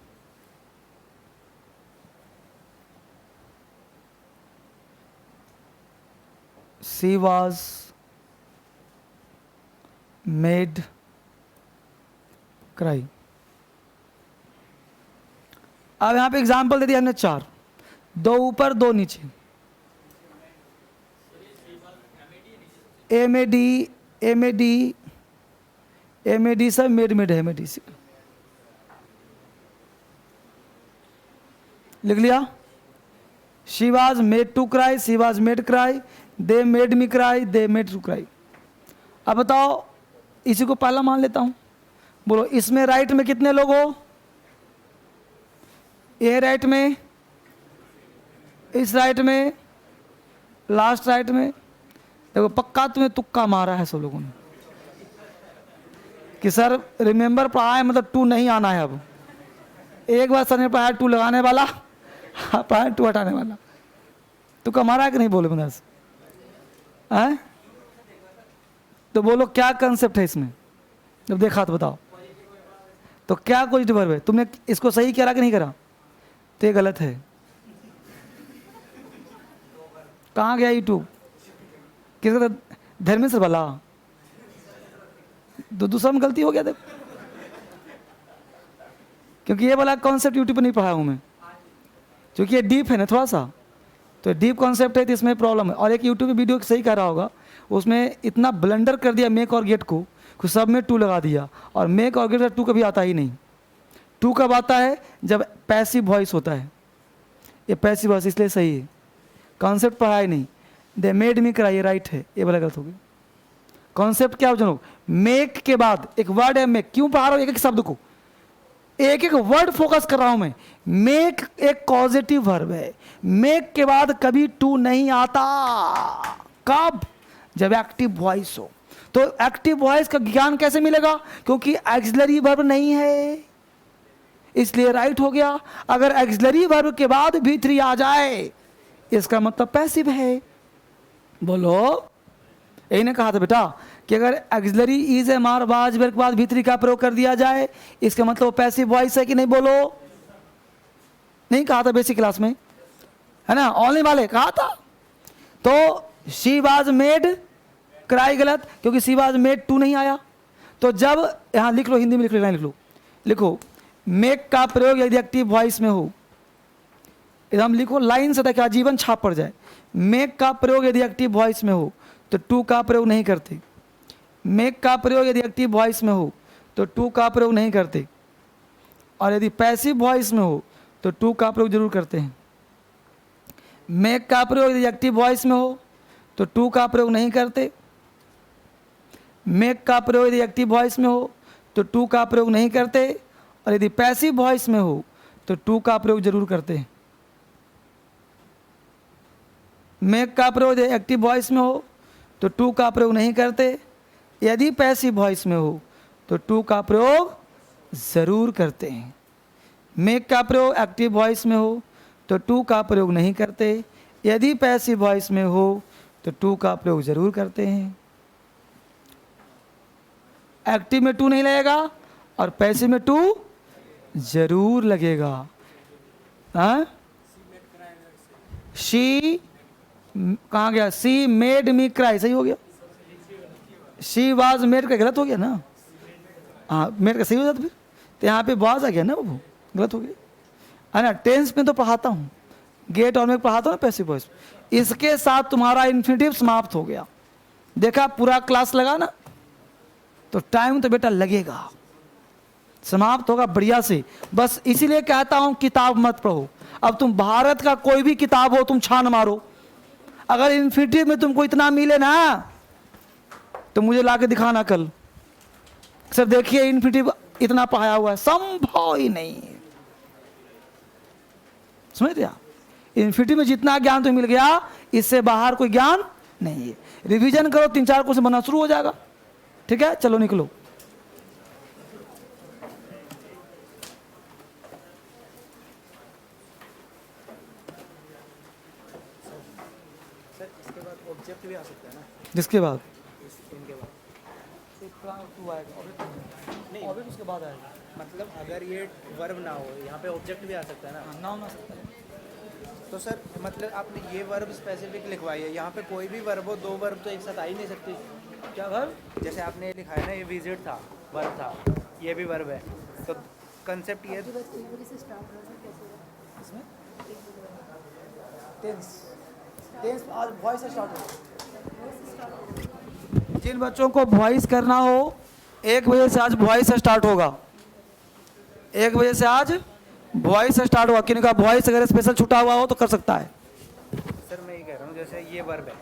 She was made cry. अब यहां पे एग्जाम्पल दे दिया हमने 4, 2 ऊपर 2 नीचे। एम ए डी सब मेड है, एम ए डी से लिख लिया। She was made to cry, she was made cry, they made me cry, they made to cry. अब बताओ, इसी को पहला मान लेता हूं। बोलो, इसमें राइट में कितने लोग हो? ए राइट में, इस राइट में, लास्ट राइट में। देखो पक्का तुम्हें तुक्का मारा है सब लोगों ने कि सर रिमेंबर पढ़ा है मतलब 2 नहीं आना है। अब एक बार सर ने पढ़ाया 2 लगाने वाला, पढ़ाया 2 हटाने वाला। तुक्का मारा है कि नहीं? बोलो बंदास है? तो बोलो क्या कंसेप्ट है इसमें? जब देखा तो बताओ। तो क्या पॉजिटिव वर्ब है? तुमने इसको सही करा कि नहीं करा? तो ये गलत है। कहाँ गया यूट्यूब? किसका? धर्मेंद्र वाला। दूसरा में गलती हो गया देख, क्योंकि ये वाला कॉन्सेप्ट यूट्यूब पर नहीं पढ़ाया हूं मैं, क्योंकि ये डीप है ना थोड़ा सा। तो डीप कॉन्सेप्ट है तो इसमें प्रॉब्लम है। और एक यूट्यूब की वीडियो सही कर रहा होगा, उसमें इतना ब्लंडर कर दिया मेक और गेट को, सब में 2 लगा दिया। और मेक और गेट का 2 कभी आता ही नहीं। 2 कब आता है? जब पैसिव वॉइस होता है। ये पैसिव वॉइस इसलिए सही है, कॉन्सेप्ट पढ़ा ही नहीं। दे मेड मी क्राई, ये राइट है, ये वाला गलत हो गया। कॉन्सेप्ट क्या हो जानो? मेक के बाद एक वर्ड है मेक। क्यों पढ़ा रहा हूं एक एक शब्द को? एक एक वर्ड फोकस कर रहा हूं मैं। मेक एक पॉजिटिव वर्ब है। मेक के बाद कभी 2 नहीं आता। कब? जब एक्टिव वॉइस हो। तो एक्टिव वॉइस का ज्ञान कैसे मिलेगा? क्योंकि एक्सिलरी वर्ब नहीं है, इसलिए राइट हो गया। अगर एक्सिलरी वर्ब के बाद V3 आ जाए, इसका मतलब पैसिव है। बोलो, यही ने कहा था बेटा कि अगर auxiliary is am are was verb के बाद V3 का प्रयोग कर दिया जाए, इसका मतलब पैसिव वॉइस है कि नहीं? बोलो, नहीं कहा था बेसिक क्लास में, है ना? ओनली वाले कहा था। तो शी वाज मेड क्राई गलत, क्योंकि शी वाज मेड 2 नहीं आया। तो जब यहां लिख लो, हिंदी में लिख लो, लिख लो, लिखो मेक का प्रयोग यदि एक्टिव वॉइस में हो, एकदम लिखो लाइन से, ताकि आजीवन छाप पड़ जाए। मेक का प्रयोग यदि एक्टिव वॉइस में हो तो 2 का प्रयोग नहीं करते। मेक का प्रयोग यदि एक्टिव वॉइस में हो तो 2 का प्रयोग नहीं करते। और यदि पैसिव वॉइस में हो तो 2 का प्रयोग जरूर करते हैं। मेक का प्रयोग यदि एक्टिव वॉइस में हो तो 2 का प्रयोग नहीं करते। मेक का प्रयोग यदि एक्टिव वॉइस में हो तो 2 का प्रयोग नहीं करते। और यदि पैसिव वॉइस में हो तो 2 का प्रयोग जरूर करते हैं। मेक का प्रयोग यदि एक्टिव वॉइस में हो तो 2 का प्रयोग नहीं करते। यदि पैसिव वॉइस में हो तो 2 का प्रयोग जरूर करते हैं। मेक का प्रयोग एक्टिव वॉइस में हो तो 2 का प्रयोग नहीं करते। यदि पैसिव वॉइस में हो तो 2 का प्रयोग जरूर करते हैं। एक्टिव में 2 नहीं लगेगा और पैसिव में 2 जरूर लगेगा। हाँ, शी कहाँ गया? शी मेड मी क्राई, सही हो गया। शी वाज मेड का गलत हो गया ना? हाँ, मेड का सही हो जाता फिर। तो यहाँ पे वाज आ गया ना, वो गलत हो गया, है ना? टेंस में तो पढ़ाता हूँ, गेट और में पढ़ाता हूँ ना पैसिव वॉइस। इसके साथ तुम्हारा इन्फिनिटिव समाप्त हो गया। देखा पूरा क्लास लगा ना? तो टाइम तो बेटा लगेगा, समाप्त होगा बढ़िया से। बस इसीलिए कहता हूं किताब मत पढ़ो। अब तुम भारत का कोई भी किताब हो, तुम छान मारो, अगर इन्फिनिटिव में तुमको इतना मिले ना तो मुझे लाके दिखाना कल, सर देखिए इन्फिनिटिव इतना पढ़ाया हुआ है। संभव ही नहीं है, समझ रहे? इन्फिनिटिव में जितना ज्ञान तुम्हें मिल गया, इससे बाहर कोई ज्ञान नहीं है। रिवीजन करो, 3-4 क्वेश्चन बनना शुरू हो जाएगा। ठीक है, चलो निकलो। सर इसके बाद ऑब्जेक्ट भी आ सकता है ना? जिसके बाद इनके बाद नहीं, ऑब्जेक्ट उसके बाद आएगा। मतलब अगर ये वर्ब ना हो, यहाँ पे ऑब्जेक्ट भी आ सकता है ना? नाउन आ सकता है। तो सर मतलब आपने ये वर्ब स्पेसिफिक लिखवाई है, यहाँ पे कोई भी वर्ब हो, 2 वर्ब तो एक साथ आ ही नहीं सकती। क्या वर्ब? जैसे आपने ये लिखा है ना, ये विजिट था, वर्ब था, ये भी वर्ब है, तो कंसेप्ट ये है। इसमें टेंस आज वॉइस से स्टार्ट हो। जिन बच्चों को वॉइस करना हो, 1 बजे से आज वॉइस से स्टार्ट होगा। 1 बजे से आज वॉइस से स्टार्ट होगा। किसी का वॉइस अगर स्पेशल छूटा हुआ हो तो कर सकता है। सर मैं ये कह रहा हूँ, जैसे ये वर्ब है,